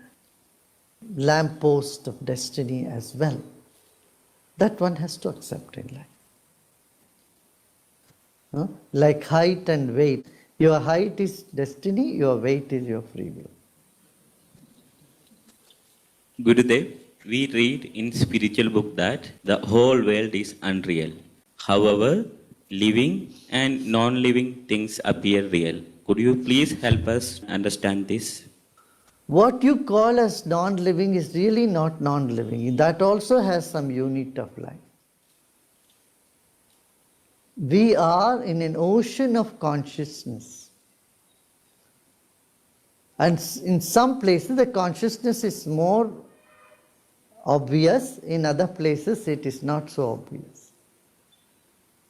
lampposts of destiny as well. That one has to accept in life. Like height and weight. Your height is destiny, your weight is your free will. Gurudev, We read in spiritual book that the whole world is unreal. However, living and non-living things appear real. Could you please help us understand this? What you call as non-living is really not non-living. That also has some unit of life. We are in an ocean of consciousness. And in some places the consciousness is more obvious, in other places it is not so obvious.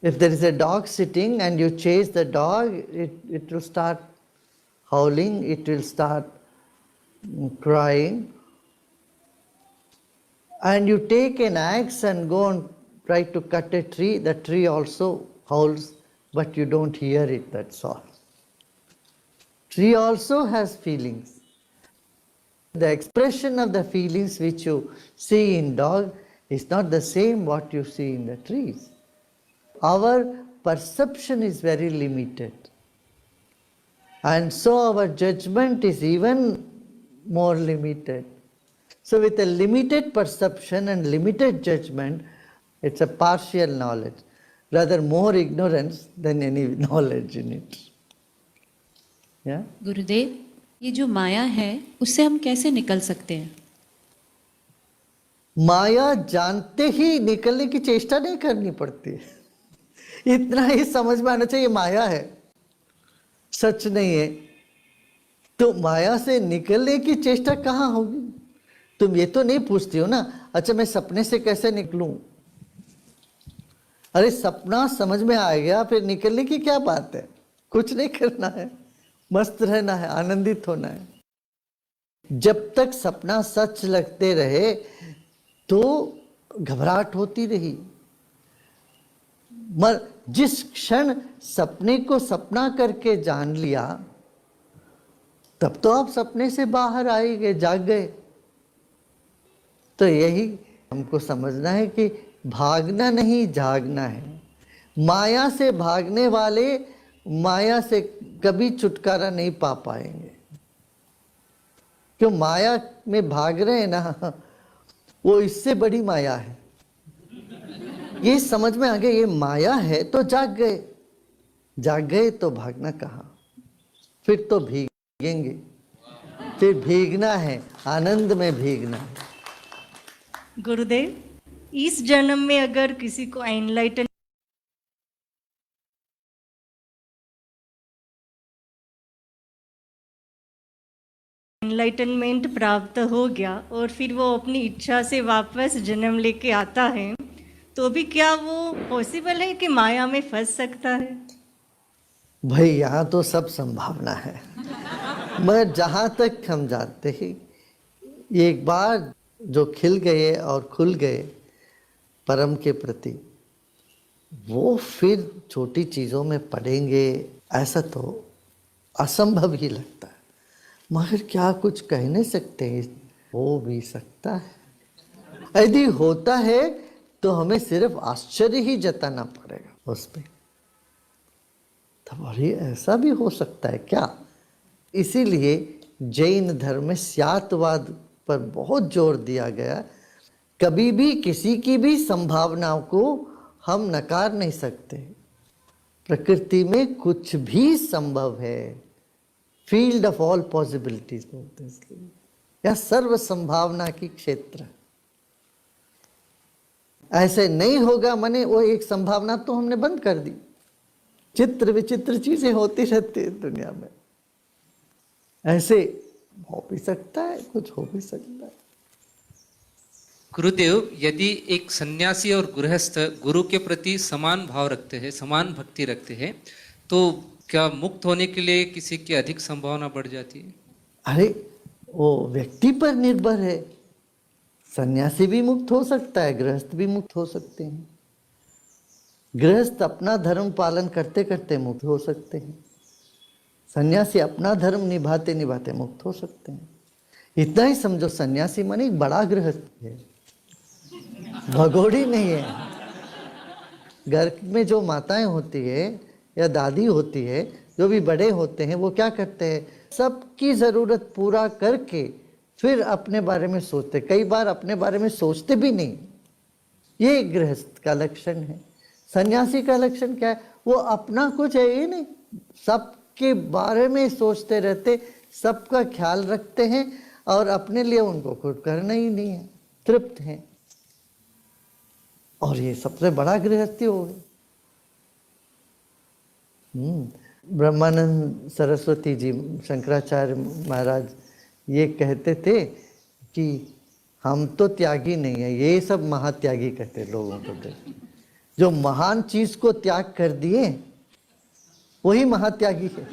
If there is a dog sitting and you chase the dog, it will start howling, it will start crying. And you take an axe and go and try to cut a tree, the tree also howls, but you don't hear it, that's all. Tree also has feelings. The expression of the feelings which you see in dog is not the same what you see in the trees. Our perception is very limited. And so our judgment is even more limited. So with a limited perception and limited judgment, it's a partial knowledge, rather more ignorance than any knowledge in it. Yeah? गुरुदेव, ये जो माया है उससे हम कैसे निकल सकते हैं? माया जानते ही निकलने की चेष्टा नहीं करनी पड़ती है। इतना ही समझ में आना चाहिए माया है, सच नहीं है। तो माया से निकलने की चेष्टा कहाँ होगी? तुम ये तो नहीं पूछती हो ना, अच्छा मैं सपने से कैसे निकलूं? अरे सपना समझ में आ गया, फिर निकलने की क्या बात है? कुछ नहीं करना है, मस्त रहना है, आनंदित होना है। जब तक सपना सच लगते रहे तो घबराहट होती रही। मगर जिस क्षण सपने को सपना करके जान लिया, तब तो आप सपने से बाहर आए गए, जाग गए। तो यही हमको समझना है कि भागना नहीं, जागना है। माया से भागने वाले माया से कभी छुटकारा नहीं पा पाएंगे। क्यों माया में भाग रहे हैं ना, वो इससे बड़ी माया है। ये समझ में आ गया ये माया है तो जाग गए, जाग गए तो भागना कहाँ? फिर तो भीगेंगे, फिर भीगना है, आनंद में भीगना है। गुरुदेव, इस जन्म में अगर किसी को एनलाइटनमेंट प्राप्त हो गया और फिर वो अपनी इच्छा से वापस जन्म लेके आता है, तो भी क्या वो पॉसिबल है कि माया में फंस सकता है? भाई यहाँ तो सब संभावना है, मगर जहाँ तक हम जानते हैं, एक बार जो खिल गए और खुल गए परम के प्रति, वो फिर छोटी चीज़ों में पड़ेंगे ऐसा तो असंभव ही लगता है। मगर क्या कुछ कह नहीं सकते, हो भी सकता है। यदि होता है तो हमें सिर्फ आश्चर्य ही जताना पड़ेगा उस पर। तब अरे ऐसा भी हो सकता है क्या? इसीलिए जैन धर्म में स्यातवाद पर बहुत जोर दिया गया। कभी भी किसी की भी संभावनाओं को हम नकार नहीं सकते। प्रकृति में कुछ भी संभव है, फील्ड ऑफ ऑल पॉसिबिलिटीज बोलते हैं इसलिए, या सर्व संभावना की क्षेत्र। ऐसे नहीं होगा माने वो एक संभावना तो हमने बंद कर दी। चित्र विचित्र चीजें होती रहती है दुनिया में, ऐसे हो भी सकता है, कुछ हो भी सकता है। गुरुदेव, यदि एक सन्यासी और गृहस्थ गुरु के प्रति समान भाव रखते हैं, समान भक्ति रखते हैं, तो क्या मुक्त होने के लिए किसी की अधिक संभावना बढ़ जाती है? अरे वो व्यक्ति पर निर्भर है। सन्यासी भी मुक्त हो सकता है, गृहस्थ भी मुक्त हो सकते हैं। गृहस्थ अपना धर्म पालन करते करते मुक्त हो सकते हैं, सन्यासी अपना धर्म निभाते निभाते मुक्त हो सकते हैं। इतना ही समझो, सन्यासी माने एक बड़ा गृहस्थ है, भगोड़ी नहीं है। घर में जो माताएं होती है या दादी होती है, जो भी बड़े होते हैं, वो क्या करते हैं? सबकी ज़रूरत पूरा करके फिर अपने बारे में सोचते, कई बार अपने बारे में सोचते भी नहीं। ये गृहस्थ का लक्षण है। सन्यासी का लक्षण क्या है? वो अपना कुछ है ही नहीं, सबके बारे में सोचते रहते, सबका ख्याल रखते हैं और अपने लिए उनको कुछ करना ही नहीं है, तृप्त हैं। और ये सबसे बड़ा गृहस्थी हो गई। ब्रह्मानंद सरस्वती जी, शंकराचार्य महाराज ये कहते थे कि हम तो त्यागी नहीं है, ये सब महात्यागी कहते लोगों को। जो महान चीज को त्याग कर दिए वही महात्यागी है।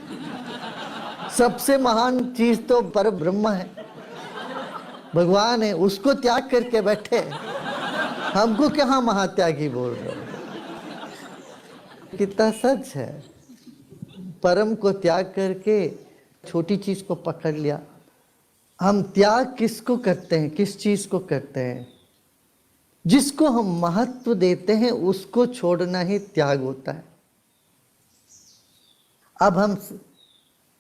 सबसे महान चीज तो पर ब्रह्म है, भगवान है, उसको त्याग करके बैठे। हमको क्या महात्यागी बोल रहे हो? कितना सच है। परम को त्याग करके छोटी चीज को पकड़ लिया। हम त्याग किसको करते हैं? किस चीज को करते हैं? जिसको हम महत्व देते हैं उसको छोड़ना ही त्याग होता है। अब हम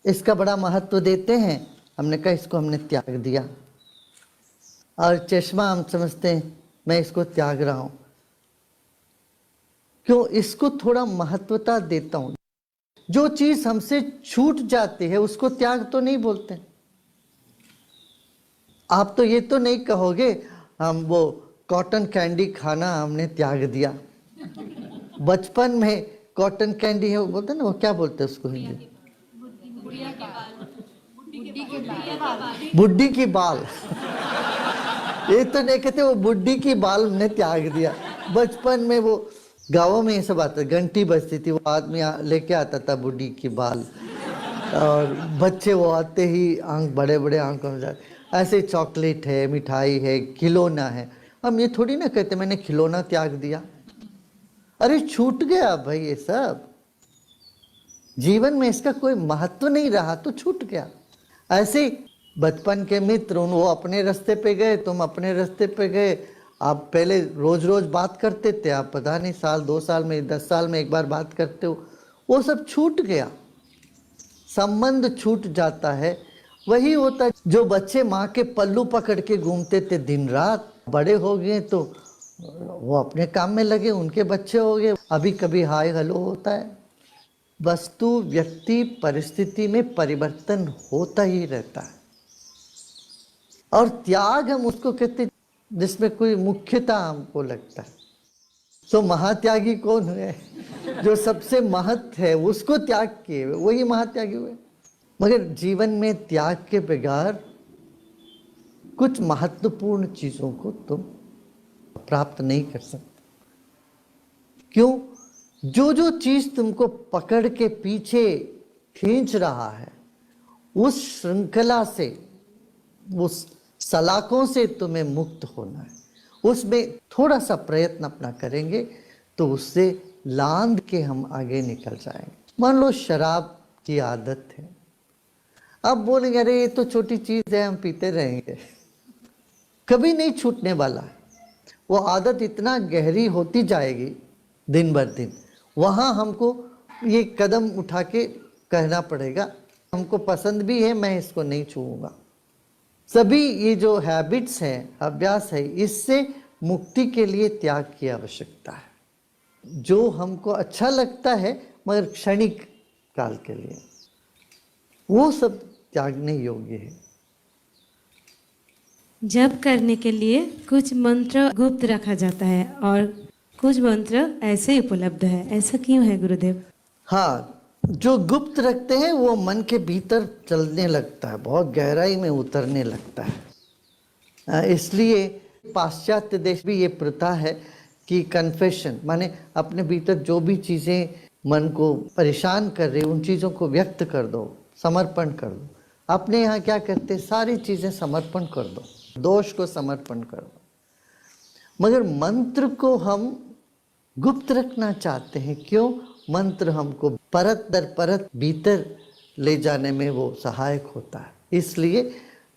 इसका बड़ा महत्व देते हैं, हमने कहा इसको हमने त्याग दिया। और चश्मा हम समझते हैं मैं इसको त्याग रहा हूं, क्यों? इसको थोड़ा महत्वता देता हूं। जो चीज हमसे छूट जाती है उसको त्याग तो नहीं बोलते। आप तो ये तो नहीं कहोगे हम वो कॉटन कैंडी खाना हमने त्याग दिया। बचपन में कॉटन कैंडी है, वो बोलते ना, वो क्या बोलते हैं उसको हिंदी? बुड्ढी की बाल। ये तो नहीं कहते वो बुड्ढी की बाल हमने त्याग दिया। बचपन में वो गाँवों में ये सब आता, घंटी बजती थी, वो आदमी लेके आता था बुड्ढी की बाल, और बच्चे वो आते ही आंख बड़े बड़े आंखों में जाते। ऐसे चॉकलेट है, मिठाई है, खिलौना है। हम ये थोड़ी ना कहते मैंने खिलौना त्याग दिया। अरे छूट गया भाई, ये सब जीवन में इसका कोई महत्व नहीं रहा तो छूट गया। ऐसे बचपन के मित्र, वो अपने रास्ते पे गए, तुम अपने रास्ते पे गए। आप पहले रोज रोज बात करते थे, आप पता नहीं साल 2 साल में 10 साल में एक बार बात करते हो, वो सब छूट गया। संबंध छूट जाता है। वही होता है जो बच्चे माँ के पल्लू पकड़ के घूमते थे दिन रात, बड़े हो गए तो वो अपने काम में लगे, उनके बच्चे हो गए। अभी कभी हाय हेलो होता है। वस्तु, व्यक्ति, परिस्थिति में परिवर्तन होता ही रहता है। और त्याग हम उसको कहते जिसमें कोई मुख्यता हमको लगता है। तो महात्यागी कौन है? जो सबसे महत्व है उसको त्याग किए वही महात्यागी हुए। मगर जीवन में त्याग के बगैर कुछ महत्वपूर्ण चीजों को तुम प्राप्त नहीं कर सकते। क्यों? जो चीज तुमको पकड़ के पीछे खींच रहा है, उस श्रृंखला से, उस सलाखों से तुम्हें मुक्त होना है। उसमें थोड़ा सा प्रयत्न अपना करेंगे तो उससे लांद के हम आगे निकल जाएंगे। मान लो शराब की आदत है, अब बोलेंगे अरे ये तो छोटी चीज है, हम पीते रहेंगे, कभी नहीं छूटने वाला है। वो आदत इतना गहरी होती जाएगी दिन बर दिन। वहाँ हमको ये कदम उठा के कहना पड़ेगा हमको पसंद भी है, मैं इसको नहीं छूऊंगा। सभी ये जो हैबिट्स हैं, अभ्यास है, इससे मुक्ति के लिए त्याग की आवश्यकता है। जो हमको अच्छा लगता है मगर क्षणिक काल के लिए, वो सब त्यागने योग्य है। जप करने के लिए कुछ मंत्र गुप्त रखा जाता है और कुछ मंत्र ऐसे उपलब्ध है, ऐसा क्यों है गुरुदेव? हाँ, जो गुप्त रखते हैं वो मन के भीतर चलने लगता है, बहुत गहराई में उतरने लगता है। इसलिए पाश्चात्य देश भी ये प्रथा है कि कन्फेशन, माने अपने भीतर जो भी चीज़ें मन को परेशान कर रही उन चीज़ों को व्यक्त कर दो, समर्पण कर दो। अपने यहाँ क्या करते, सारी चीज़ें समर्पण कर दो, दोष को समर्पण कर दो। मगर मंत्र को हम गुप्त रखना चाहते हैं। क्यों? मंत्र हमको परत दर परत भीतर ले जाने में वो सहायक होता है, इसलिए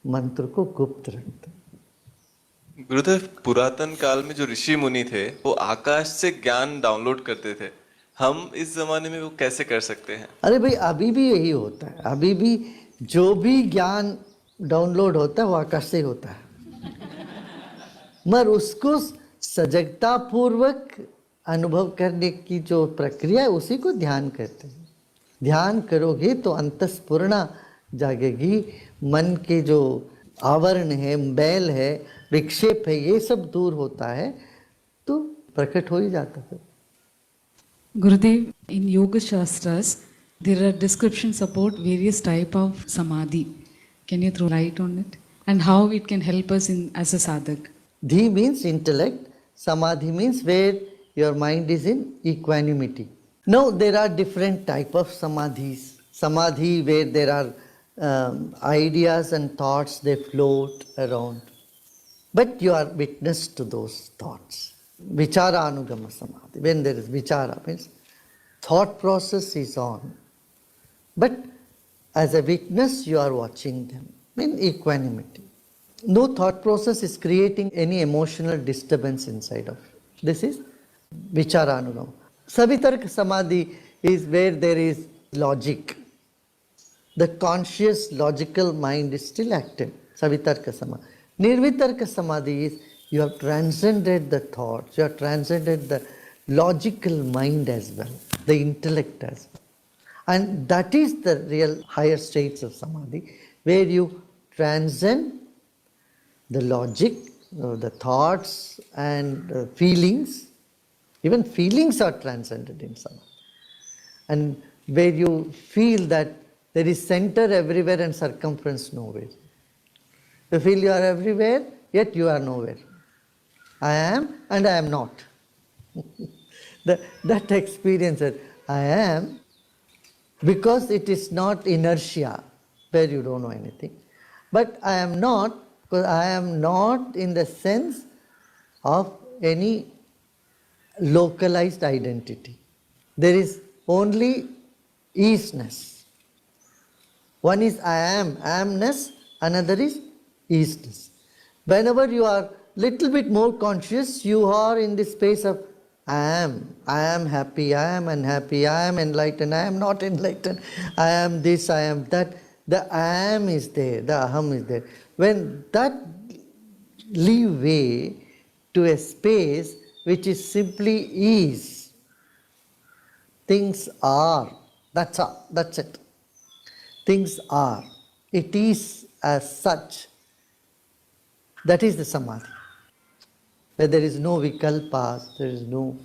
मंत्र को गुप्त रखते हैं। गुरुदेव, पुरातन काल में जो ऋषि मुनि थे वो आकाश से ज्ञान डाउनलोड करते थे, हम इस जमाने में वो कैसे कर सकते हैं? अरे भाई, अभी भी यही होता है। अभी भी जो भी ज्ञान डाउनलोड होता है वो आकाश से ही होता है, मगर उसको सजगता पूर्वक अनुभव करने की जो प्रक्रिया है उसी को ध्यान कहते हैं। ध्यान करोगे तो अंतस्फुरणा जागेगी, मन के जो आवरण है, बैल है, विक्षेप है, ये सब दूर होता है तो प्रकट हो ही जाता है। Gurudev, in Yoga Shastras, there are descriptions about various type of samadhi. Can you throw light on it? And how it can help us in as a sadhak? Dhi means intellect, samadhi means where your mind is in equanimity. Now there are different type of samadhis. Samadhi where there are ideas and thoughts, they float around. But you are witness to those thoughts. Vichara anugama samadhi. When there is vichara, means thought process is on. But as a witness, you are watching them in equanimity. No thought process is creating any emotional disturbance inside of you. This is vichara anugama. Savitarka samadhi is where there is logic. The conscious logical mind is still active. Savitarka samadhi. Nirvitarka samadhi is you have transcended the thoughts, you have transcended the logical mind as well, the intellect as well. And that is the real higher states of samadhi, where you transcend the logic, the thoughts and feelings. Even feelings are transcended in samadhi. And where you feel that there is center everywhere and circumference nowhere. You feel you are everywhere, yet you are nowhere. I am and I am not. That experience that I am, because it is not inertia where you don't know anything. But I am not, because I am not in the sense of any localized identity. There is only easeness. One is I am, amness, another is easeness. Whenever you are little bit more conscious, you are in the space of I am happy, I am unhappy, I am enlightened, I am not enlightened, I am this, I am that. The I am is there, the aham is there. When that leave way to a space which is simply ease, things are, that's all, that's it. Things are, it is as such. That is the samadhi. Where there is no vikalpas, there is no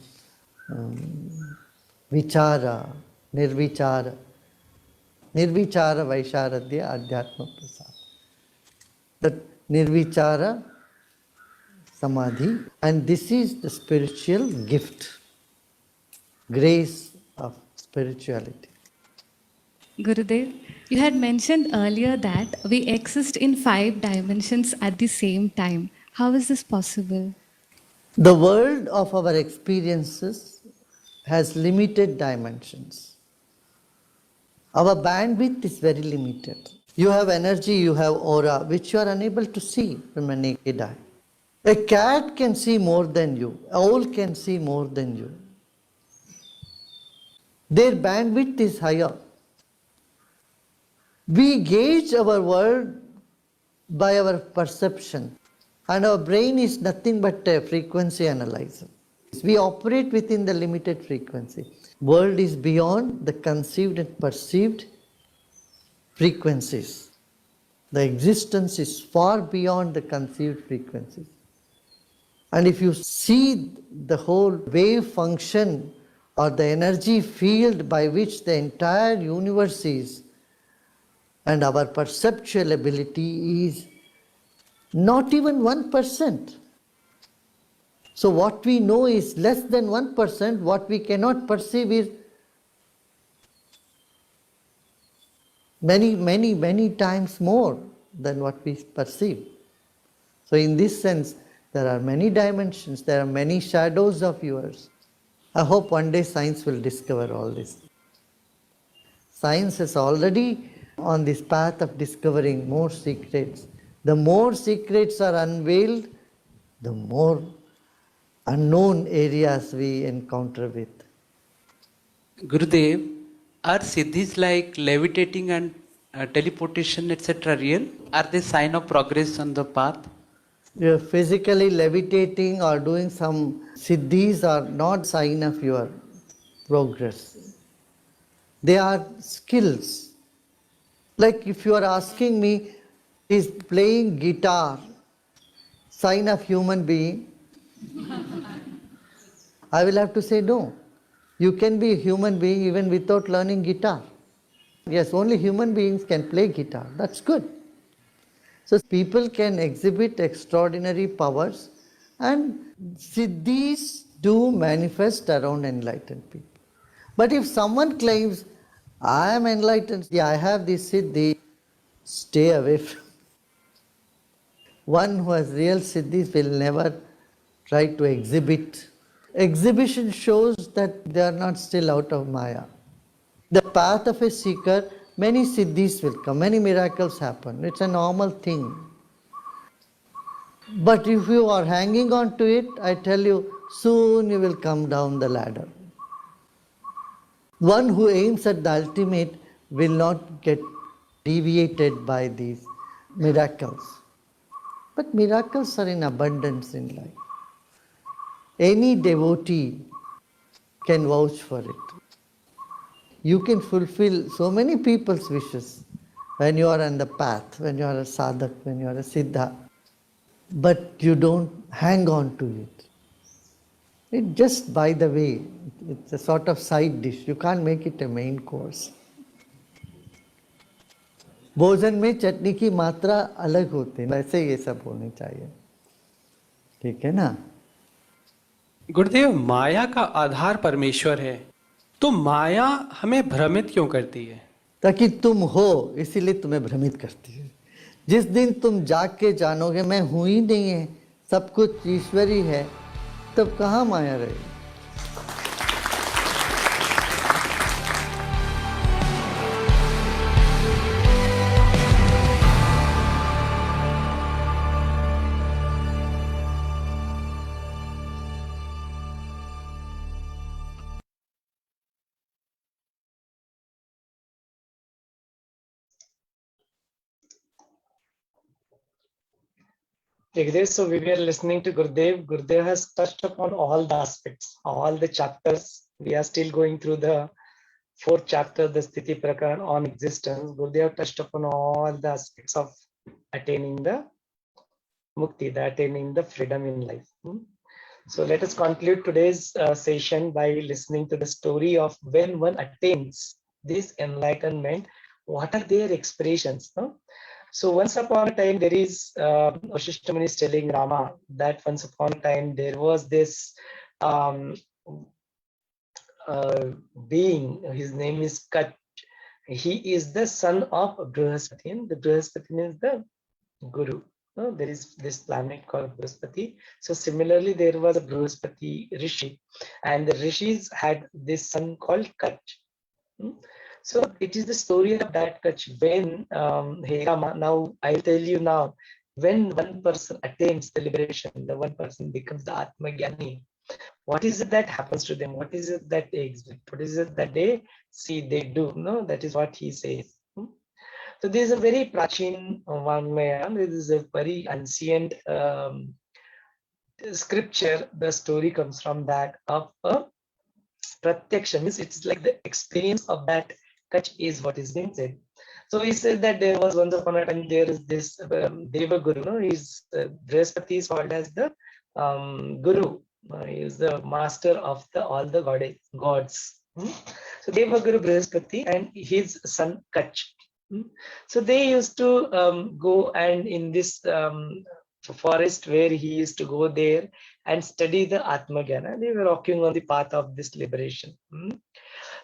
vichara, nirvichara. Nirvichara vaisharadya adhyatma prasad. That nirvichara samadhi, and this is the spiritual gift, grace of spirituality. Gurudev, you had mentioned earlier that we exist in 5 dimensions at the same time. How is this possible? The world of our experiences has limited dimensions. Our bandwidth is very limited. You have energy, you have aura, which you are unable to see from a naked eye. A cat can see more than you. An owl can see more than you. Their bandwidth is higher. We gauge our world by our perception, and our brain is nothing but a frequency analyzer. We operate within the limited frequency. World is beyond the conceived and perceived frequencies. The existence is far beyond the conceived frequencies. And if you see the whole wave function or the energy field by which the entire universe is, and our perceptual ability is not even 1%. So what we know is less than 1%, what we cannot perceive is many times more than what we perceive. So in this sense, there are many dimensions, there are many shadows of yours. I hope one day science will discover all this. Science is already on this path of discovering more secrets. The more secrets are unveiled, the more unknown areas we encounter with. Gurudev, are siddhis like levitating and teleportation, etc. real? Are they sign of progress on the path? You're physically levitating or doing some siddhis are not sign of your progress. They are skills. Like if you are asking me, is playing guitar sign of human being? I will have to say no. You can be a human being even without learning guitar. Yes, only human beings can play guitar. That's good. So people can exhibit extraordinary powers, and siddhis do manifest around enlightened people. But if someone claims, I am enlightened, yeah, I have this siddhi, stay away from. One who has real siddhis will never try to exhibit. Exhibition shows that they are not still out of Maya. The path of a seeker, many siddhis will come, many miracles happen. It's a normal thing. But if you are hanging on to it, I tell you, soon you will come down the ladder. One who aims at the ultimate will not get deviated by these miracles. But miracles are in abundance in life. Any devotee can vouch for it. You can fulfill so many people's wishes when you are on the path, when you are a sadhak, when you are a siddha. But you don't hang on to it. It just by the way, it's a sort of side dish. You can't make it a main course. भोजन में चटनी की मात्रा अलग होती है, वैसे ये सब होनी चाहिए, ठीक है ना? गुरुदेव, माया का आधार परमेश्वर है, तो माया हमें भ्रमित क्यों करती है? ताकि तुम हो, इसीलिए तुम्हें भ्रमित करती है। जिस दिन तुम जाग के जानोगे मैं हूं ही नहीं है, सब कुछ ईश्वरी है, तब कहाँ माया रहेगी? Gurudev, so we were listening to Gurudev. Gurudev has touched upon all the aspects, all the chapters. We are still going through the 4th chapter, the Sthiti Prakaran on existence. Gurudev touched upon all the aspects of attaining the mukti, the attaining the freedom in life. So let us conclude today's session by listening to the story of when one attains this enlightenment, what are their expressions? So once upon a time, there is Vaashishtha Muni is telling Rama that once upon a time there was this being, his name is Kat. He is the son of Brihaspati, and the Brihaspati is the Guru. There is this planet called Brihaspati. So similarly, there was a Brihaspati Rishi, and the Rishis had this son called Kat. So it is the story of that Kach. When hey Rama, now I'll tell you now, when one person attains the liberation, the one person becomes the Atma Gyani, what is it that happens to them? What is it that they exhibit? What is it that they see, they do? No, that is what he says. So this is a very prachin Vangmaya. This is a very ancient scripture. The story comes from that of a pratyaksha, means it's like the experience of that Kach is what is being said. So he said that there was once upon a time there is this Deva Guru. No, he's Brihaspati is called as the Guru. He is the master of all the gods. So Deva Guru Brihaspati and his son Kach. So they used to go and in this forest where he used to go there and study the Atma Gyana. They were walking on the path of this liberation.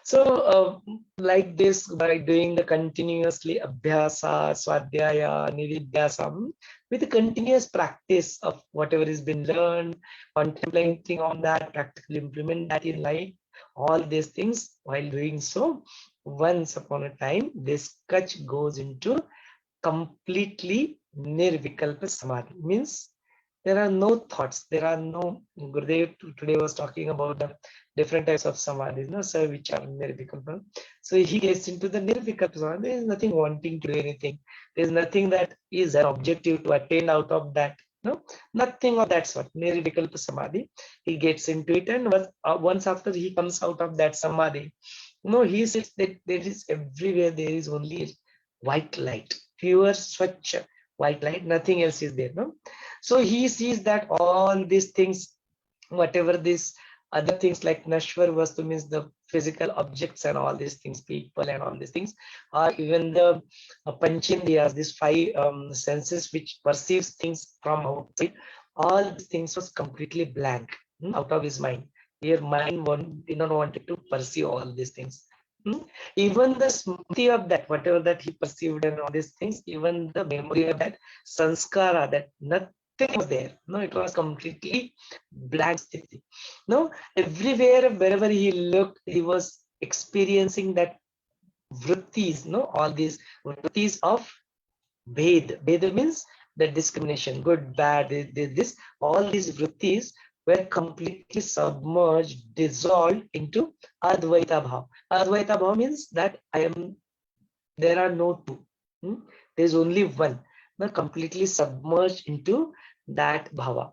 So like this, by doing the continuously abhyasa, swadhyaya, nividhyasam, with the continuous practice of whatever has been learned, contemplating on that, practically implement that in life, all these things, while doing so, once upon a time, this Kach goes into completely nirvikalpa samadhi, means There are no thoughts. There are no. Gurudev today was talking about the different types of samadhis, no, sir, which are nirvikalpa. So he gets into the nirvikalpa samadhi. There is nothing wanting to do anything. There is nothing that is an objective to attain out of that. No, nothing of that sort. Nirvikalpa samadhi. He gets into it, and once after he comes out of that samadhi, no, he says that there is everywhere. There is only white light, pure swachha white light. Nothing else is there. No. So he sees that all these things, whatever these other things like Nashwar Vastu means the physical objects and all these things, people and all these things, or even the Panchendriyas, these five senses which perceives things from outside, all these things was completely blank out of his mind. Your mind did not want to perceive all these things. Even the smriti of that, whatever that he perceived and all these things, even the memory of that sanskara, that nothing was there. No, it was completely blank sthiti. No, everywhere, wherever he looked, he was experiencing that vrittis, no, all these vrittis of Bhed. Bhed means the discrimination, good, bad, this, all these vrittis were completely submerged, dissolved into Advaita Bhav. Advaita Bhav means that there are no two. There is only one. Now completely submerged into that bhava.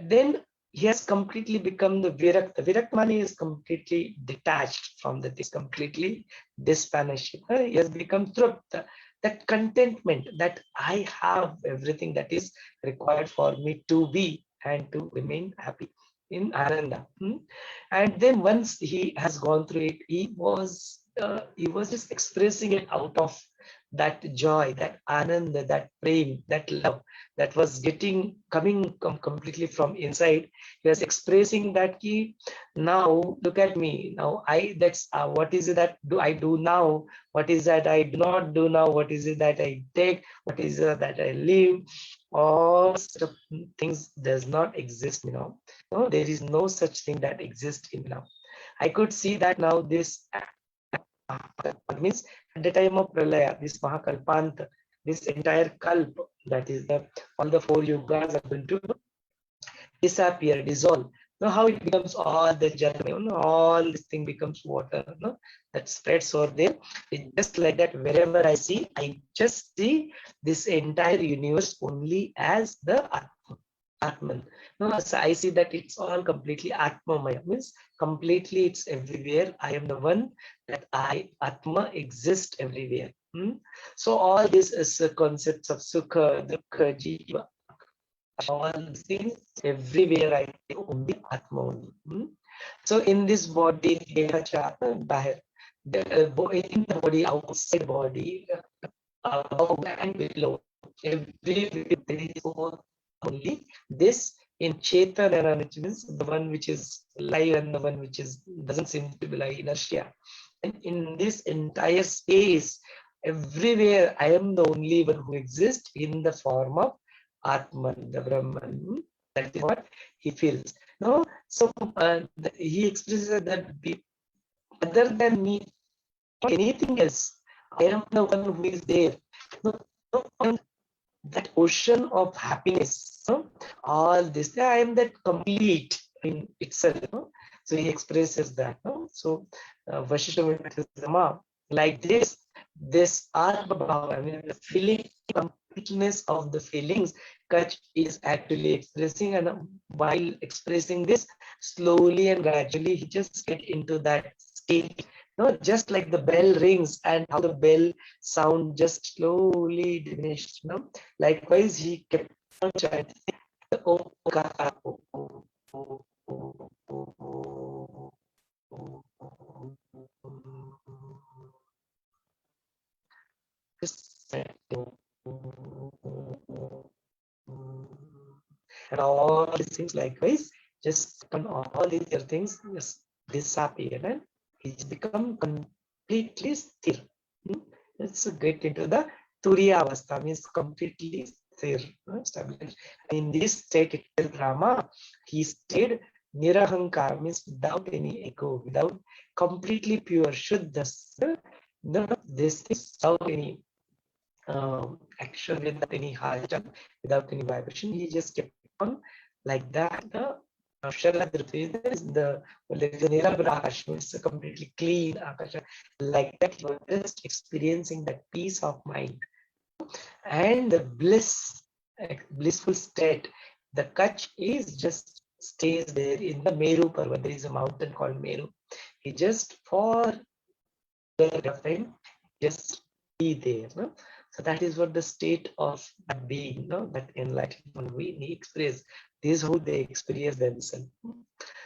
Then he has completely become the virakta. Virakta is completely detached from the things, completely dispassionate. He has become trupta, that contentment that I have everything that is required for me to be and to remain happy in Ananda. And then once he has gone through it, he was just expressing it out of that joy, that Ananda, that prem, that love that was coming completely from inside. He was expressing that key. Now look at me. Now that's what is it that I do now? What is that I do not do now? What is it that I take? What is it that I live? All such things does not exist now. No, there is no such thing that exists in now. I could see that now this means at the time of Pralaya, this Mahakalpanta, this entire Kalp, that is all the four yugas are going to disappear, dissolve. Now how it becomes all the jal, all this thing becomes water, that spreads over there. It's just like that. Wherever I see, I just see this entire universe only as the Atman. No, so I see that it's all completely Atmamaya, means completely it's everywhere. I am the one, that Atma exists everywhere. So all this is concepts of Sukha, Dukkha, Jiva, all these things everywhere I see only Atma only. So in this body, Bahir, in the body, outside body, above and below, everywhere there is only this in Chetana, which means the one which is live and the one which doesn't seem to be like inertia. And in this entire space, everywhere I am the only one who exists in the form of Atman, the Brahman. That is what he feels. No, so he expresses that other than me, anything else, I am the one who is there. No, that ocean of happiness, all this, I am that complete in itself. So he expresses that. So Vaashishtha, like this Atma Bhava, I mean the feeling, completeness of the feelings, Kach is actually expressing, and while expressing this, slowly and gradually he just get into that state. Just like the bell rings and how the bell sound just slowly diminished. Likewise, he kept on chanting the Omkara. And all these things likewise, just all these other things just disappear and he's become completely sthir. Let's get into the Turiya Avastha, means completely sthir, established. In this state itself, Rama, he stayed Nirahankar, means without any ego, without completely pure, Shuddha, this thing without any action, without any heart, without any vibration. He just kept on like that. There is the Nirabra Akash, it's a completely clean Akash. Like that, you are just experiencing that peace of mind and the blissful state. The Kutch is just stays there in the Meru Parvat. There is a mountain called Meru. He just for the time just be there. No? So that is what the state of that being, no? That enlightenment we experience. This is how they experience themselves.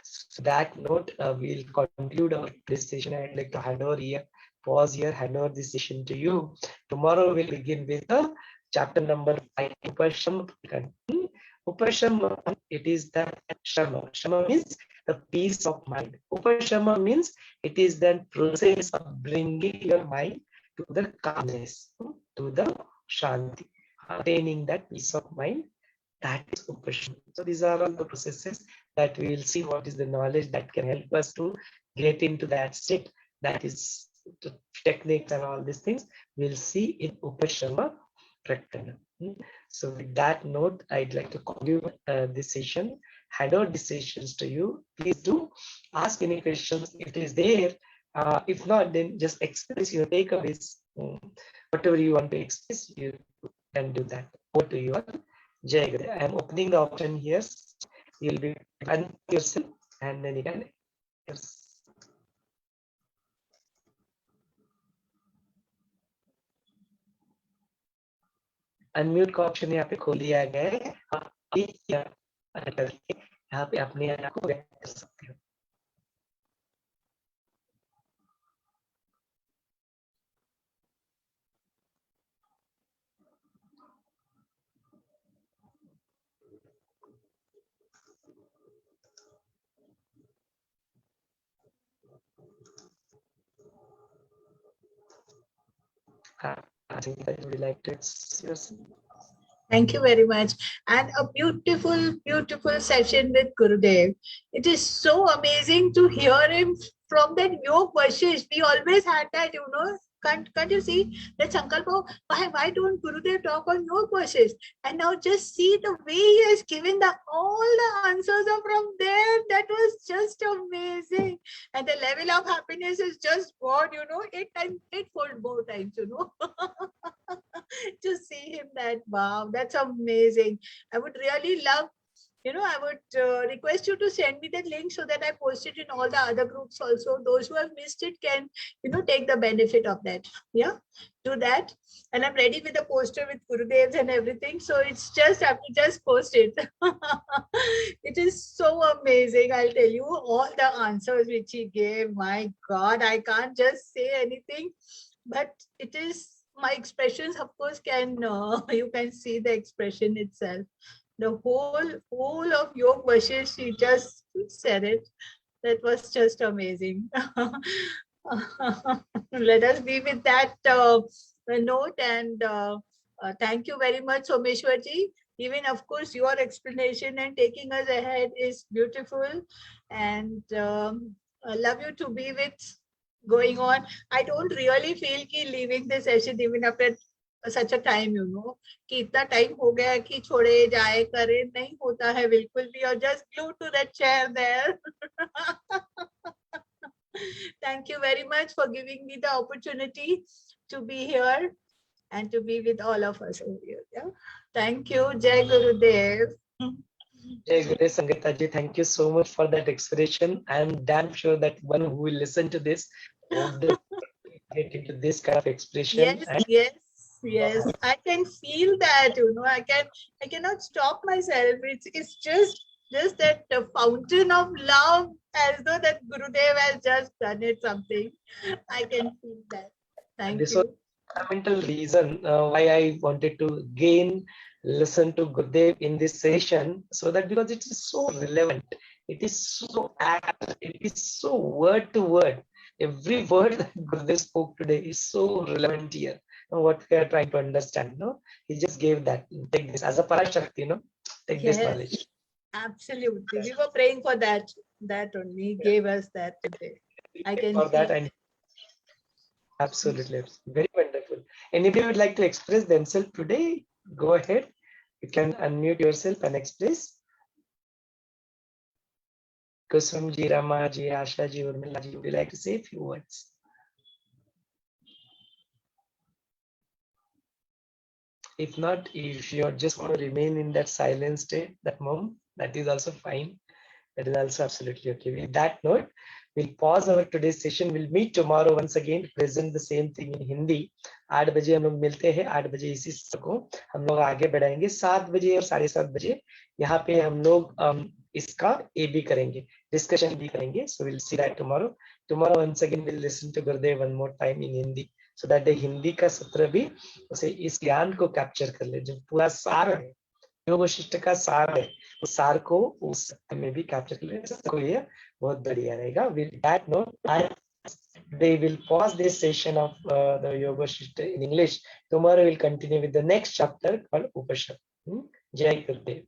So that note, we'll conclude our session. I'd like to hand over here, pause here, hand over this session to you. Tomorrow we'll begin with chapter number 5, Upashama. Upashama, it is the Shama. Shama means the peace of mind. Upashama means it is the process of bringing your mind to the calmness, to the Shanti, attaining that peace of mind. That is Upashama. So these are all the processes that we will see what is the knowledge that can help us to get into that state. That is the techniques and all these things we'll see in Upashama Praktana. So with that note, I'd like to conclude this session, hand over these sessions to you. Please do ask any questions if it is there. If not, then just express your takeaways. Whatever you want to express, you can do that. Over to you. Jai Guru. I am opening the option here. You'll be unmute yourself and then you can. Yes. Unmute का option यहाँ पे खोल दिया गया है, आप करके यहाँ पे अपने आप को व्यक्त कर सकते हो. I think that would like to express. Thank you very much. And a beautiful, beautiful session with Gurudev. It is so amazing to hear him from that Yog Vaashishtha. We always had that, you know. Can't you see that Sankalpa? Why don't Gurudev talk on Yog Vaashishtha? And now just see the way he has given all the answers are from there. That was just amazing. And the level of happiness is just God, you know, eightfold more times, you know. To see him that, wow, that's amazing. I would really love, you know, I would request you to send me that link so that I post it in all the other groups also. Those who have missed it can, you know, take the benefit of that. Yeah, do that. And I'm ready with the poster with Gurudevs and everything. So it's just, I have to just post it. It is so amazing. I'll tell you all the answers which he gave. My God, I can't just say anything, but it is, my expressions, of course, can you can see the expression itself. The whole of Yog Vaashishtha, he just said it. That was just amazing. Let us be with that note, and thank you very much, Someshwar ji. Even, of course, your explanation and taking us ahead is beautiful, and I love you to be with going on. I don't really feel ki leaving the session even after such a time, you know, कि इतना time हो गया कि छोड़े जाए करे, नहीं होता है बिल्कुल भी. Or just glued to that chair there. Thank you very much for giving me the opportunity to be here and to be with all of us over here. Yeah? Thank you. Jai Gurudev. Jai Gurudev Sangeeta ji, thank you so much for that expression. I am damn sure that one who will listen to this would get into this kind of expression. Yes, I can feel that, you know, I cannot stop myself. It's just that the fountain of love, as though that Gurudev has just done it something. I can feel that. Thank This you. was the fundamental reason why I wanted to listen to Gurudev in this session, so that because it is so relevant, it is so apt, it is so word to word. Every word that Gurudev spoke today is so relevant here. What we are trying to understand, no? He just gave that. Take this as a Parashakti, no? Take this knowledge. Absolutely. We were praying for that only. He gave us that today. I can for see that, and absolutely very wonderful. Anybody would like to express themselves today? Go ahead. You can unmute yourself and express. Kusum ji, Rama ji, Asha ji, Urmila ji, would you like to say a few words? If not, if you just want to remain in that silent state, that moment, that is also fine. That is also absolutely okay. With that note, we'll pause our today's session. We'll meet tomorrow once again to present the same thing in Hindi. 8 बजे हम लोग मिलते हैं. 8 बजे इसी को हम लोग आगे बढ़ाएंगे. 7 बजे और 7:30 बजे यहाँ पे हम लोग इसका ए भी करेंगे, डिस्कशन भी करेंगे. So we'll see that tomorrow. Tomorrow once again we'll listen to Gurudev one more time in Hindi, so that the Hindi का सत्र भी उसे इस ज्ञान को कैप्चर कर ले, जो पूरा सार है, योग वशिष्ठ का सार है, उस सार को उस सत्र में भी कैप्चर कर ले. सबको ये बहुत बढ़िया रहेगा. With that note, they will pause this session of the Yoga Vashishta in English. Tomorrow we'll continue with the next chapter called Upashad. Jai Gurudev.